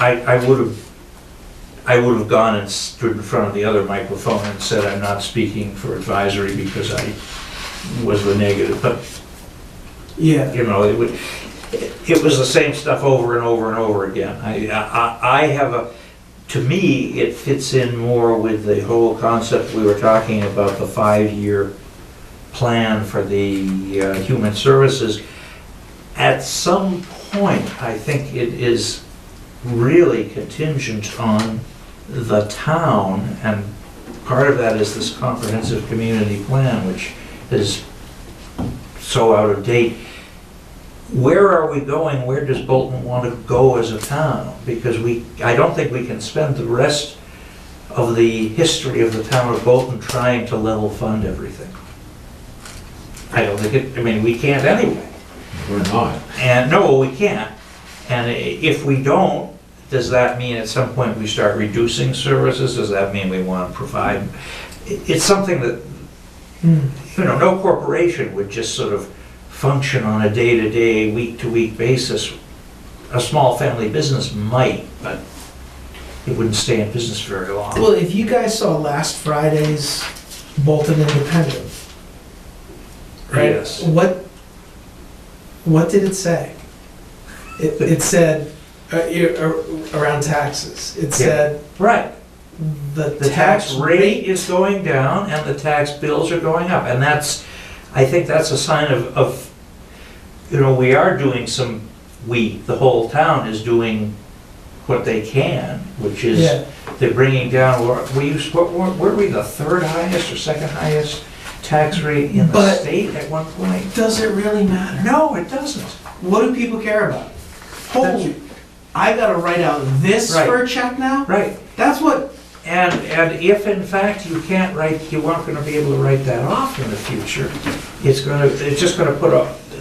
I would have gone and stood in front of the other microphone and said, I'm not speaking for advisory because I was the negative, but, Yeah. it was the same stuff over and over and over again. I have to me, it fits in more with the whole concept we were talking about, the 5-year plan for the human services. At some point, I think it is really contingent on the town, and part of that is this comprehensive community plan, which is so out of date. Where are we going? Where does Bolton want to go as a town? Because I don't think we can spend the rest of the history of the town of Bolton trying to level fund everything. I don't think we can't anyway. we're not. And no, we can't. And if we don't, does that mean at some point we start reducing services? Does that mean we want to provide? It's something that, no corporation would just sort of function on a day-to-day, week-to-week basis. A small family business might, but it wouldn't stay in business very long. Well, if you guys saw last Friday's Bolton Independent, right? Yes. What did it say? It said around taxes. It said Right. the The tax rate is going down and the tax bills are going up. And I think that's a sign of we are doing the whole town is doing what they can, which is Yeah. they're bringing down, were we the third highest or second highest tax rate in the But- state at one point? Does it really matter? No, it doesn't. What do people care about? Holy, I gotta write out this Right. for a check now? Right. That's what, And if in fact you aren't gonna be able to write that off in the future,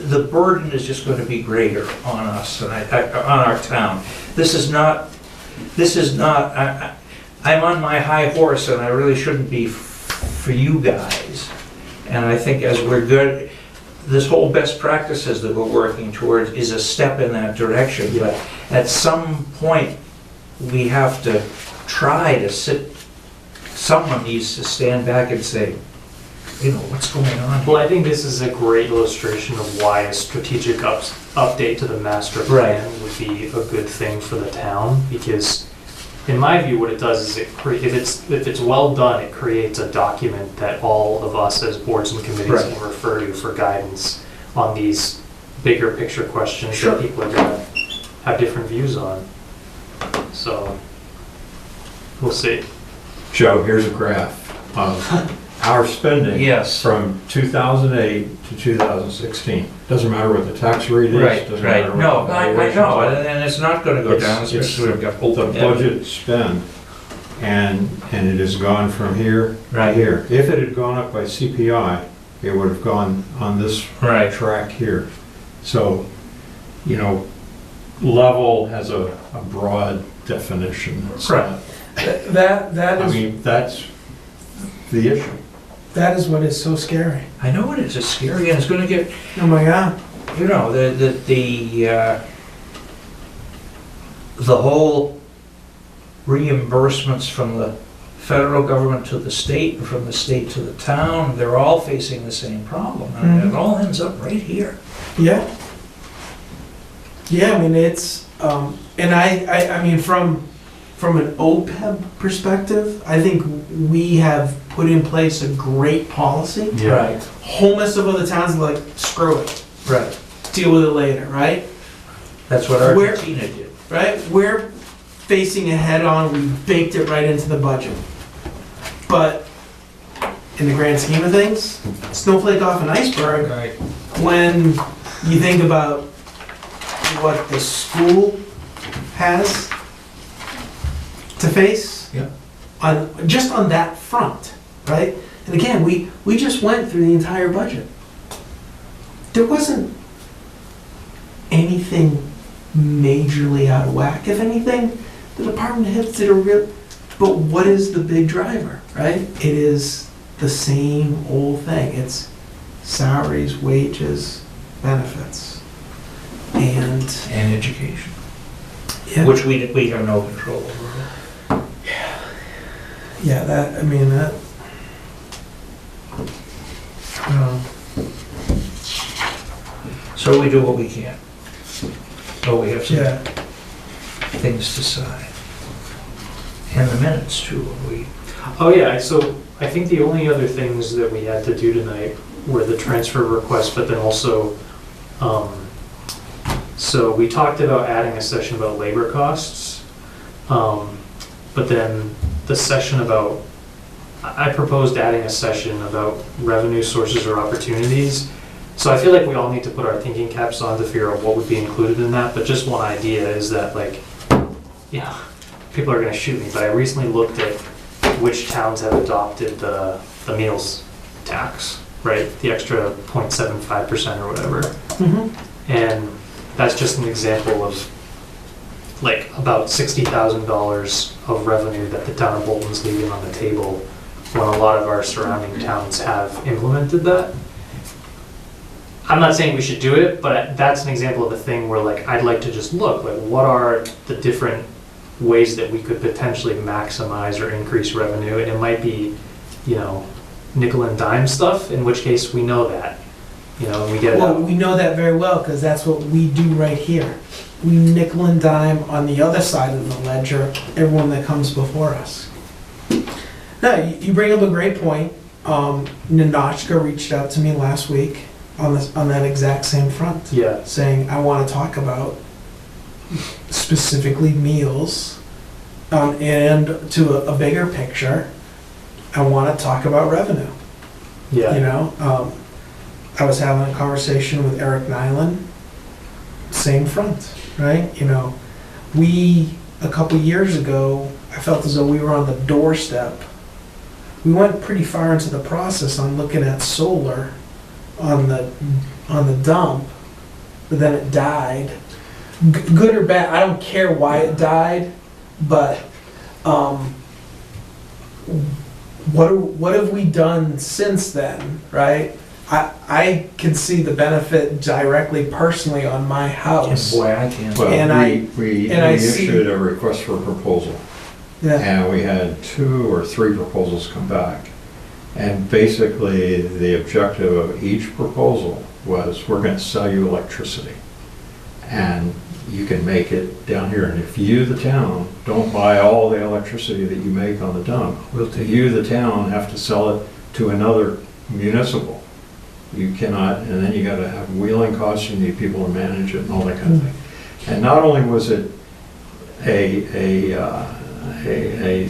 the burden is just gonna be greater on us and on our town. This is not, I'm on my high horse and I really shouldn't be for you guys. And I think as we're good, this whole best practices that we're working towards is a step in that direction. But at some point, we have to try to someone needs to stand back and say, you know, what's going on? Well, I think this is a great illustration of why a strategic update to the master plan would be a good thing for the town, because in my view, what it does is if it's well done, it creates a document that all of us as boards and committees can refer to for guidance on these bigger picture questions that people are gonna have different views on. So, we'll see. Joe, here's a graph of our spending Yes. from 2008 to 2016. Doesn't matter what the tax rate is. Right, doesn't matter right. what No, the I valuations know, are. and it's not gonna go down, It's especially we've got. the budget spend, and it has gone from here to Right. here. If it had gone up by CPI, it would have gone on this Right. track here. So, you know, level has a broad definition. It's Right. not- That I is, mean, that's the issue. that is what is so scary. I know it is, it's scary, and it's gonna get, Oh my God. you know, the whole reimbursements from the federal government to the state, and from the state to the town, they're all facing the same problem, and it all ends up right here. Yeah. Yeah, I mean, it's, and I mean, from an OPEB perspective, I think we have put in place a great policy. Right, Whole mess of other towns are like, screw it, right. deal with it later, right? That's what Where- Argentina did. Right? We're facing it head on, we baked it right into the budget. But in the grand scheme of things, snowflake off an iceberg, Right. when you think about what the school has to face. Yeah. Just on that front, right? And again, we just went through the entire budget. There wasn't anything majorly out of whack. If anything, the department heads did a real, but what is the big driver, right? It is the same old thing. It's salaries, wages, benefits. And education, yeah, which we have no control over. yeah, that, I mean, that, So we do what we can. So we have some yeah. things to sign. And the minutes too, we, Oh yeah, so I think the only other things that we had to do tonight were the transfer request, but then also, so we talked about adding a session about labor costs, but then the session about, I proposed adding a session about revenue sources or opportunities. So I feel like we all need to put our thinking caps on to figure out what would be included in that, but just one idea is that, like, yeah, people are gonna shoot me, but I recently looked at which towns have adopted the meals tax, right? The extra 0.75% or whatever. Mm-hmm. And that's just an example of like about $60,000 of revenue that the town of Bolton's leaving on the table when a lot of our surrounding towns have implemented that. I'm not saying we should do it, but that's an example of a thing where like I'd like to just look, like what are the different ways that we could potentially maximize or increase revenue, and it might be, you know, nickel and dime stuff, in which case we know that, you know, and we get it Well, out. we know that very well, because that's what we do right here. We nickel and dime on the other side of the ledger, everyone that comes before us. No, you bring up a great point. Ninochka reached out to me last week on that exact same front, Yeah, saying, I want to talk about specifically meals, and to a bigger picture, I want to talk about revenue. You yeah, know, I was having a conversation with Eric Nyland, same front, right? You know, a couple years ago, I felt as though we were on the doorstep. We went pretty far into the process on looking at solar on the dump, but then it died. Good or bad, I don't care why it died, but what have we done since then, right? I can see the benefit directly personally on my And house. boy, I can. Well, And we I see- issued a request for proposal, Yeah, and we had 2 or 3 proposals come back. And basically, the objective of each proposal was, we're gonna sell you electricity. And you can make it down here, and if you, the town, don't buy all the electricity that you make on the dump, We'll take it. you, the town, have to sell it to another municipal. You cannot, and then you gotta have wheeling costs, you need people to manage it and all that kind of thing. And not only was it a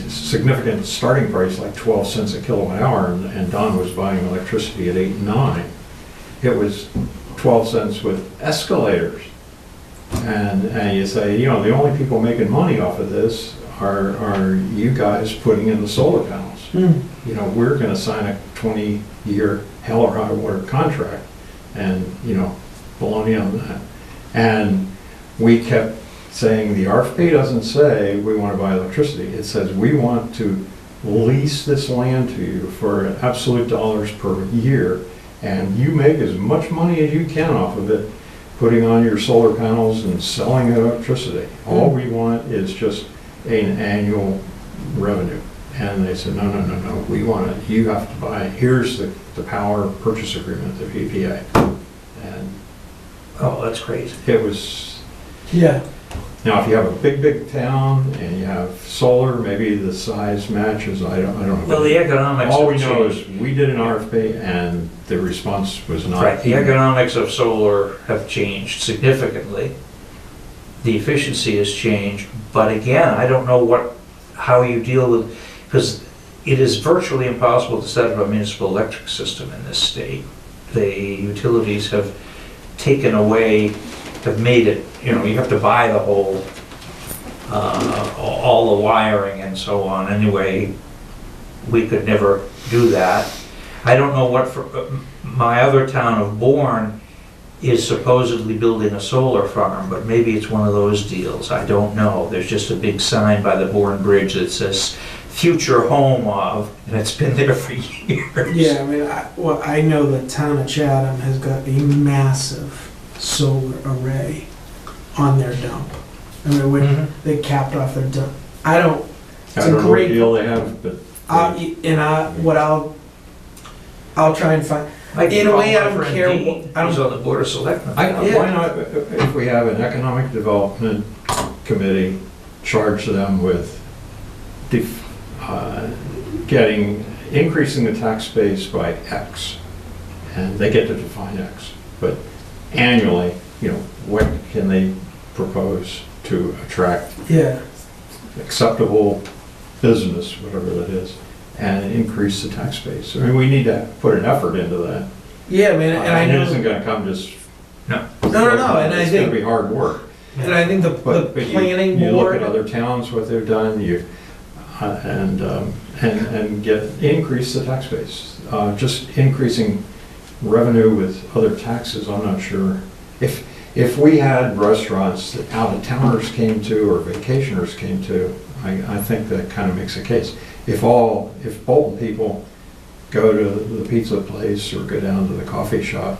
significant starting price, like 12 cents a kilowatt hour, and Don was buying electricity at 8 and 9, it was 12 cents with escalators. And you say, you know, the only people making money off of this are you guys putting in the solar panels. Hmm. You know, we're gonna sign a 20-year hell or high water contract, and, you know, baloney on that. And we kept saying, the RFP doesn't say we wanna buy electricity, it says we want to lease this land to you for absolute dollars per year, and you make as much money as you can off of it, putting on your solar panels and selling electricity. All we want is just an annual revenue. And they said, no, we want it, you have to buy, here's the power purchase agreement, the PPA. And Oh, that's crazy. it was, yeah, now if you have a big town and you have solar, maybe the size matches, I don't know. Well, the economics All we have know changed. is we did an RFP and the response was not. Right, the economics of solar have changed significantly. The efficiency has changed, but again, I don't know how you deal with, because it is virtually impossible to set up a municipal electric system in this state. The utilities have taken away, have made it, you know, you have to buy the whole, all the wiring and so on. Anyway, we could never do that. I don't know what, my other town of Bourne is supposedly building a solar farm, but maybe it's one of those deals, I don't know. There's just a big sign by the Bourne Bridge that says, future home of, and it's been there for years. yeah, I mean, I know the town of Chatham has got a massive solar array on their dump. I mean, when Mhm. they capped off their dump, I don't, it's I a don't know what great, deal they have, but. I'll try and find, Like, in a way, I my don't friend care Dean, what- I don't- He's on the Board of Selectmen. Yeah. Why not, if we have an economic development committee, charge them with increasing the tax base by X, and they get to define X, but annually, you know, what can they propose to attract yeah, acceptable business, whatever that is, and increase the tax base? I mean, we need to put an effort into that. yeah, man, and I And it isn't know, gonna come just. No. No, and I It's think- gonna be hard work. and I think the But you planning you look at board, other towns, what they've done, and increase the tax base. Just increasing revenue with other taxes, I'm not sure. If we had restaurants that out-of-towners came to or vacationers came to, I think that kind of makes a case. If Bolton people go to the pizza place or go down to the coffee shop,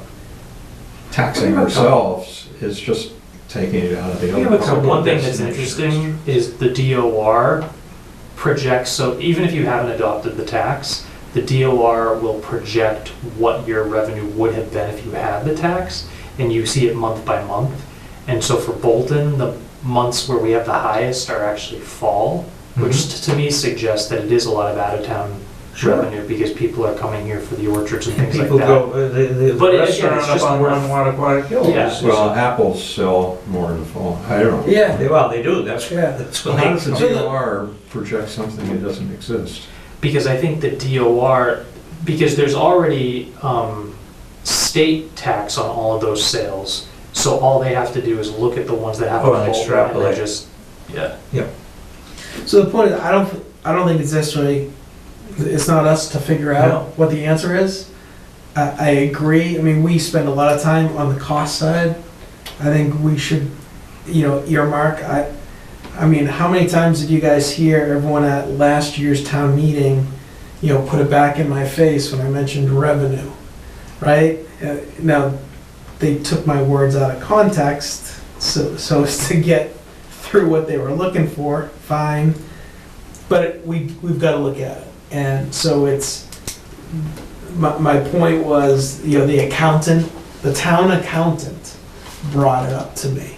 taxing ourselves is just taking it out of the We other. have a public couple One thing that's destinations. interesting is the DOR projects, so even if you haven't adopted the tax, the DOR will project what your revenue would have been if you had the tax, and you see it month by month. And so for Bolton, the months where we have the highest are actually fall, which to me suggests that it is a lot of out-of-town Sure. revenue, because people are coming here for the orchards and things like People that. go, the But it- restaurant it's up just on worth- Wattaquatic Hill. Yeah. is- Well, apples sell more in the fall. I don't know. yeah, Well, they do, that's Yeah. when How does the they. DOR project something that doesn't exist? Because I think the DOR, because there's already state tax on all of those sales, so all they have to do is look at the ones that have a Oh, and Bolton and extrapolate. then just, yeah. so the point is, I don't think it's necessarily, it's not us to figure out No. what the answer is. I agree, I mean, we spend a lot of time on the cost side. I think we should, earmark, I mean, how many times did you guys hear everyone at last year's town meeting put it back in my face when I mentioned revenue, right? Now, they took my words out of context, so as to get through what they were looking for, fine. But we've got to look at it. And so my point was, the accountant, the town accountant brought it up to me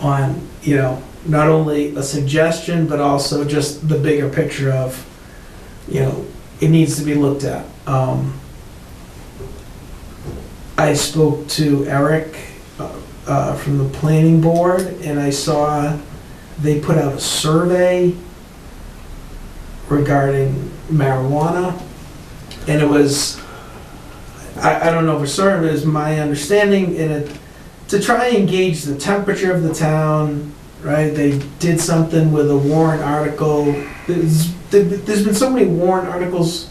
on, not only a suggestion, but also just the bigger picture of, it needs to be looked at. I spoke to Eric from the planning board, and I saw they put out a survey regarding marijuana, and it was, I don't know for certain, but it's my understanding, to try and gauge the temperature of the town, right? They did something with a warrant article. There's been so many warrant articles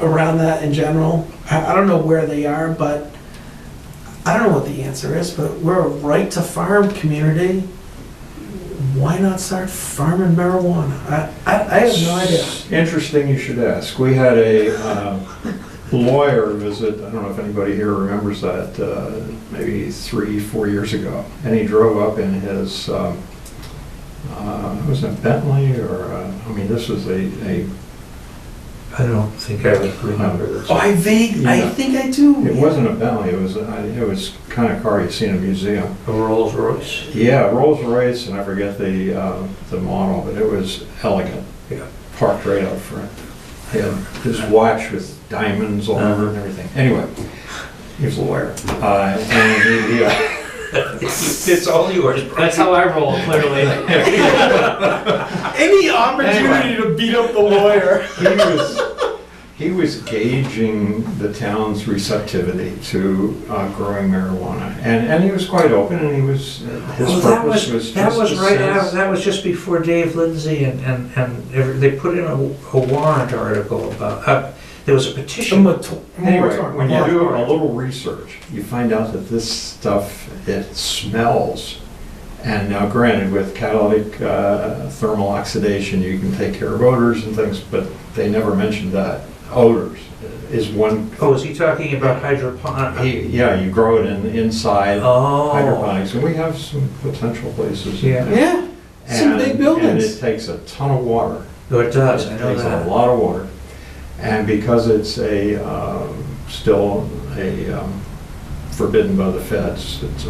around that in general. I don't know where they are, but I don't know what the answer is, but we're a right to farm community. Why not start farming marijuana? I have no idea. Interesting you should ask. We had a lawyer visit, I don't know if anybody here remembers that, maybe 3-4 years ago. And he drove up in his, was it Bentley or, this was a I don't think I would remember this. Oh, I think I do. It wasn't a Bentley, it was kind of car you see in a museum. A Rolls Royce. Yeah, Rolls Royce, and I forget the model, but it was elegant. Yeah. Parked right out front. He had his watch with diamonds all over and everything. Anyway, he was a lawyer. And he It's all yours. That's how I roll, clearly. Any opportunity to beat up the lawyer. He was gauging the town's receptivity to growing marijuana, and he was quite open, and he was his purpose was that was just right to out, that was just before Dave Lindsay and they put in a warrant article about there was a petition. Anyway, when you do a little research, you find out that this stuff, it smells. And now granted, with catalytic thermal oxidation, you can take care of odors and things, but they never mentioned that. Odors is one. Oh, is he talking about hydroponics? Yeah, you grow it inside Oh. hydroponics, and we have some potential places. Yeah. Yeah, some big buildings. And it takes a ton of water. Oh, it does, I know It takes that. a lot of water. And because it's still forbidden by the feds, it's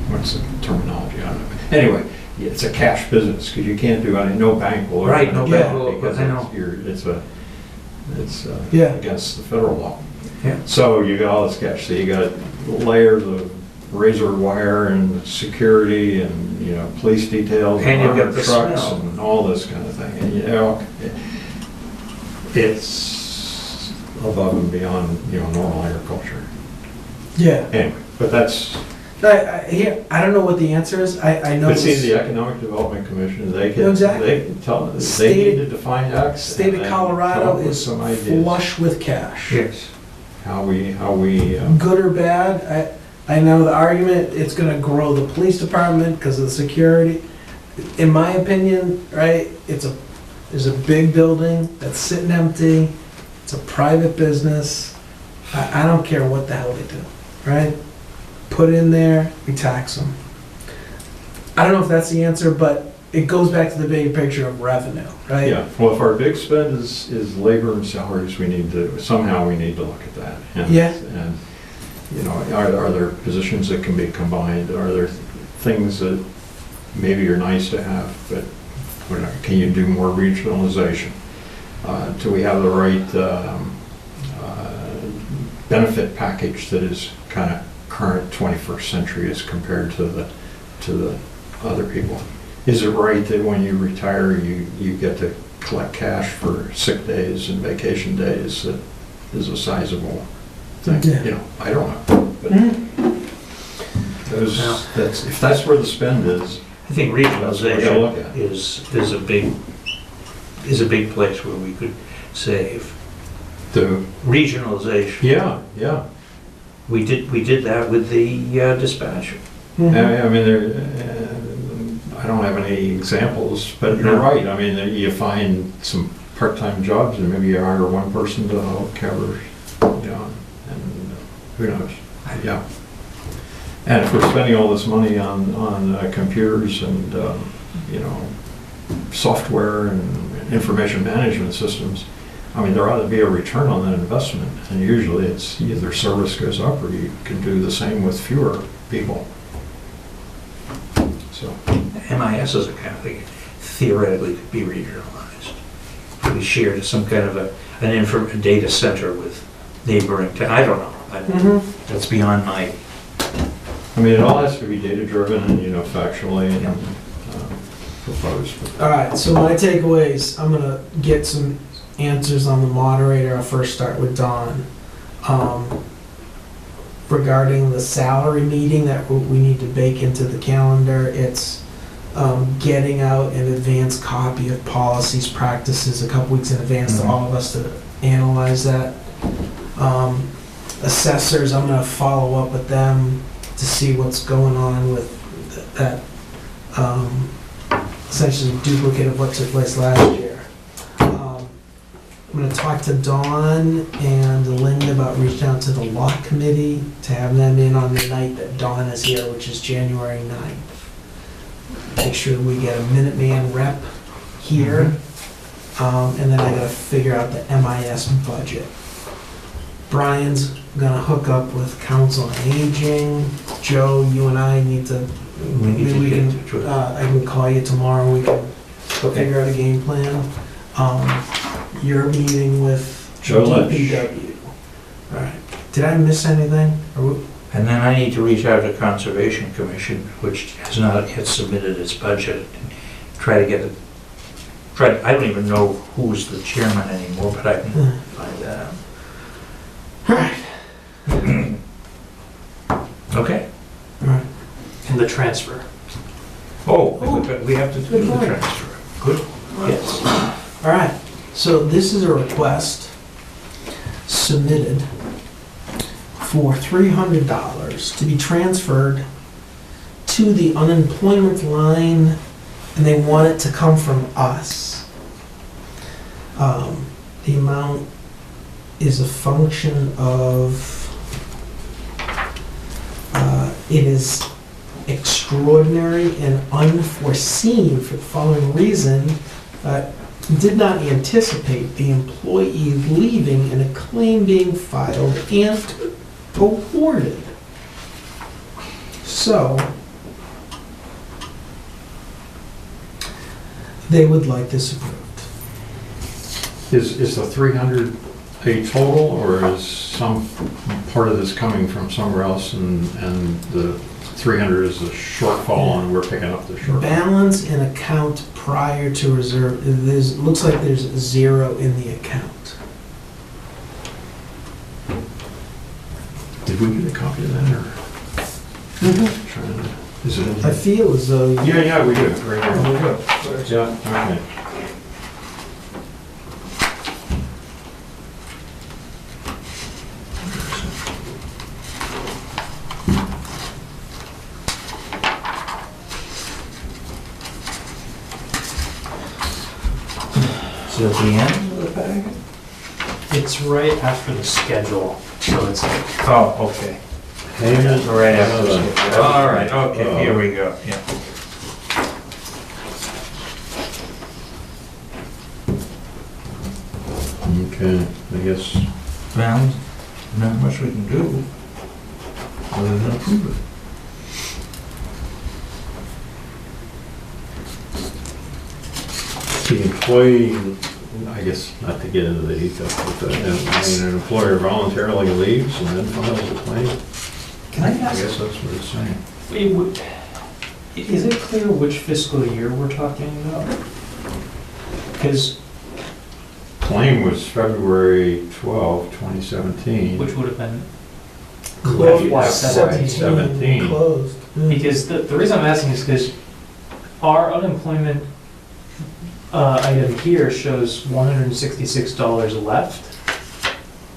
what's the terminology on it? Anyway, it's a cash business because you can't do no bank will. Right, no bank will, because I know. it's Yeah. against the federal law. Yeah. So you got all this cash. So you got layers of razor wire and security and police details And you've got armored the trucks smell. and all this kind of thing. And it's above and beyond normal agriculture. Yeah. Anyway, but that's. I don't know what the answer is. I know. But see, the Economic Development Commission, they can, Exactly. they can tell, they State- need to define X. State and of then Colorado come up with is some ideas. flush with cash. Yes. How we, Good or bad, I know the argument, it's gonna grow the police department because of the security. In my opinion, right, there's a big building that's sitting empty, it's a private business. I don't care what the hell they do, right? Put in there, we tax them. I don't know if that's the answer, but it goes back to the big picture of revenue, right? yeah, well, if our big spend is labor and salaries, somehow we need to look at that. And- Yeah. And, are there positions that can be combined? Are there things that maybe are nice to have, but can you do more regionalization? Do we have the right benefit package that is kind of current 21st century as compared to the other people? Is it right that when you retire, you get to collect cash for sick days and vacation days that is a sizable thing? Yeah. I don't know. But if that's where the spend is, I think that's what we gotta look regionalization at. is a big place where we could save. The, Regionalization. yeah. We did that with the dispatcher. Mhm. I mean, I don't have any examples, but you're No. right. I mean, you find some part-time jobs, and maybe you hire one person to help cover, and who knows? Yeah. And if we're spending all this money on computers and, software and information management systems, I mean, there ought to be a return on that investment. And usually it's either service goes up or you can do the same with fewer people. So, MIS is a kind of thing theoretically could be regionalized. Could be shared as some kind of a data center with neighboring, I don't know. That's beyond my, I mean, it all has to be data-driven and, factually and proposed. All right, so my takeaways, I'm gonna get some answers on the moderator. I'll first start with Don. Regarding the salary meeting that we need to bake into the calendar, it's getting out an advanced copy of policies, practices a couple weeks in advance to all of us to analyze that. Assessors, I'm gonna follow up with them to see what's going on with that, essentially duplicate of what took place last year. I'm gonna talk to Dawn and Linda about reaching out to the law committee to have them in on the night that Dawn is here, which is January 9th. Make sure we get a Minuteman rep here, and then I gotta figure out the MIS budget. Brian's gonna hook up with Council on Aging. Joe, you and I need to, maybe we can, I can call you tomorrow, we can figure out a game plan. You're meeting with Joe Lynch. DPW. All right. Did I miss anything? and then I need to reach out to Conservation Commission, which has not yet submitted its budget, and try to get it, I don't even know who's the chairman anymore, but I can find that out. All right. Okay. All right. And the transfer. We have to do Good the point. transfer. Good, yes. All right. So this is a request submitted for $300 to be transferred to the unemployment line, and they want it to come from us. The amount is a function of, it is extraordinary and unforeseen for the following reason. Did not anticipate the employee leaving and a claim being filed and awarded. So, they would like this approved. Is the 300 a total, or is some part of this coming from somewhere else and the 300 is a shortfall and we're picking up the shortfall? Balance in account prior to reserve, looks like there's 0 in the account. Did we get a copy of that, or? Is it in I here? feel as though. Yeah, we do, right Oh, here. we go. Yeah, okay. Is it at the end of the packet? It's right after the schedule, so it's like, Oh, okay. Payment Right after the of schedule. All right, okay, here we go, yeah. Okay, I guess, Well, not much we can do other than approve it. the employee, I guess, not to get into the details, but an employer voluntarily leaves and then files a claim? can I I ask, guess that's what it's saying. is it clear which fiscal year we're talking about? Because, Claim was February 12, 2017. which would have been, Closed. FY 17. Closed. because the reason I'm asking is because our unemployment item here shows $166 left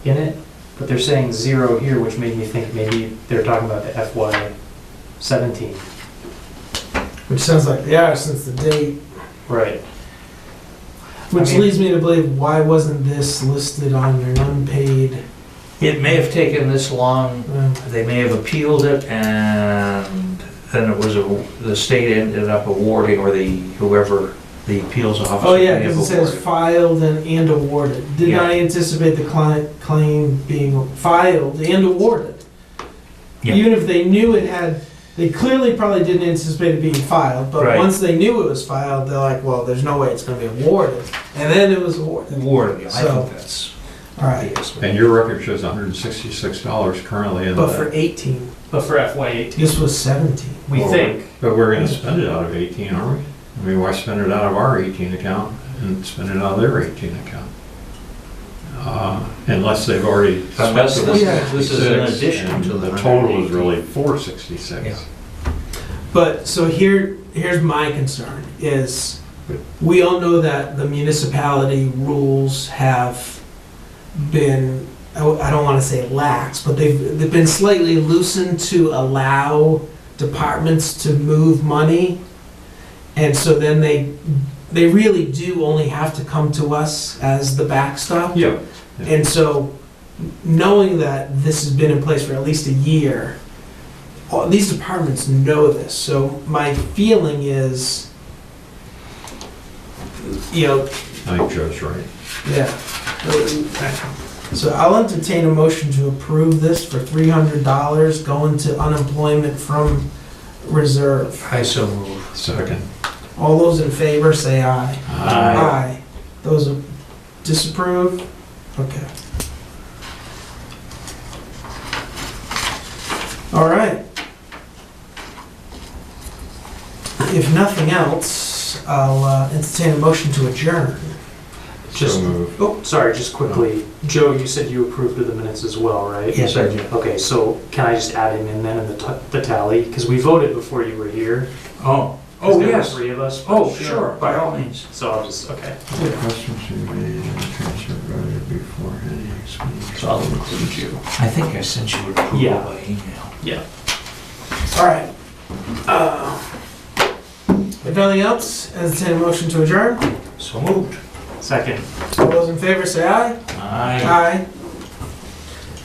in it, but they're saying 0 here, which made me think maybe they're talking about the FY 17. Which sounds like, yeah, since the date. Right. Which I mean- leads me to believe, why wasn't this listed on an unpaid? It may have taken this long, uh, they may have appealed it, and then it was, the state ended up awarding, or whoever the appeals officer. Oh, yeah, may have because it says awarded. filed and awarded. Did Yeah. not anticipate the client claim being filed and awarded. Yeah. Even if they knew it had, they clearly probably didn't anticipate it being filed, but Right. once they knew it was filed, they're like, well, there's no way it's gonna be awarded. And then it was awarded. Awarded, I So- think that's. All right, And your record shows $166 currently in but for the, 18, But for FY 18, this was 17. we Well, think, but we're gonna spend it out of 18, aren't we? I mean, why spend it out of our 18 account and spend it out of their 18 account? Unless they've already spent Unless the this is in 166, addition and to the the total is 118. really 466. Yeah. But, so here's my concern, is we all know that the municipality rules have been, I don't wanna say lax, but they've been slightly loosened to allow departments to move money. And so then they really do only have to come to us as the backstop. Yeah. And so, knowing that this has been in place for at least a year, all these departments know this. So my feeling is, you know, I think Joe's right. yeah. So I'll entertain a motion to approve this for $300 going to unemployment from reserve. I so move. Second. All those in favor, say aye. Aye. Those who disapprove? Okay. All right. If nothing else, I'll entertain a motion to adjourn. Just- So move. oh, sorry, just quickly, Joe, you said you approved of the minutes as well, right? Yes, I did. Okay, so can I just add him in then in the tally? Because we voted before you were here. Oh, 'Cause oh, there were yes. 3 of us. but Oh, sure, by all means. So I'll just, okay. Questions should be made and transfer voted before any expenditure. So I'll include you. I think I sent you approval Yeah. by email. Yeah. All right. If nothing else, entertain a motion to adjourn. So moved. Second. All those in favor, say aye. Aye. Aye.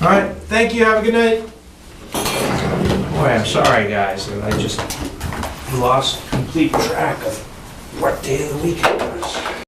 All right, thank you, have a good night. Boy, I'm sorry, guys, that I just lost complete track of what day of the week it was.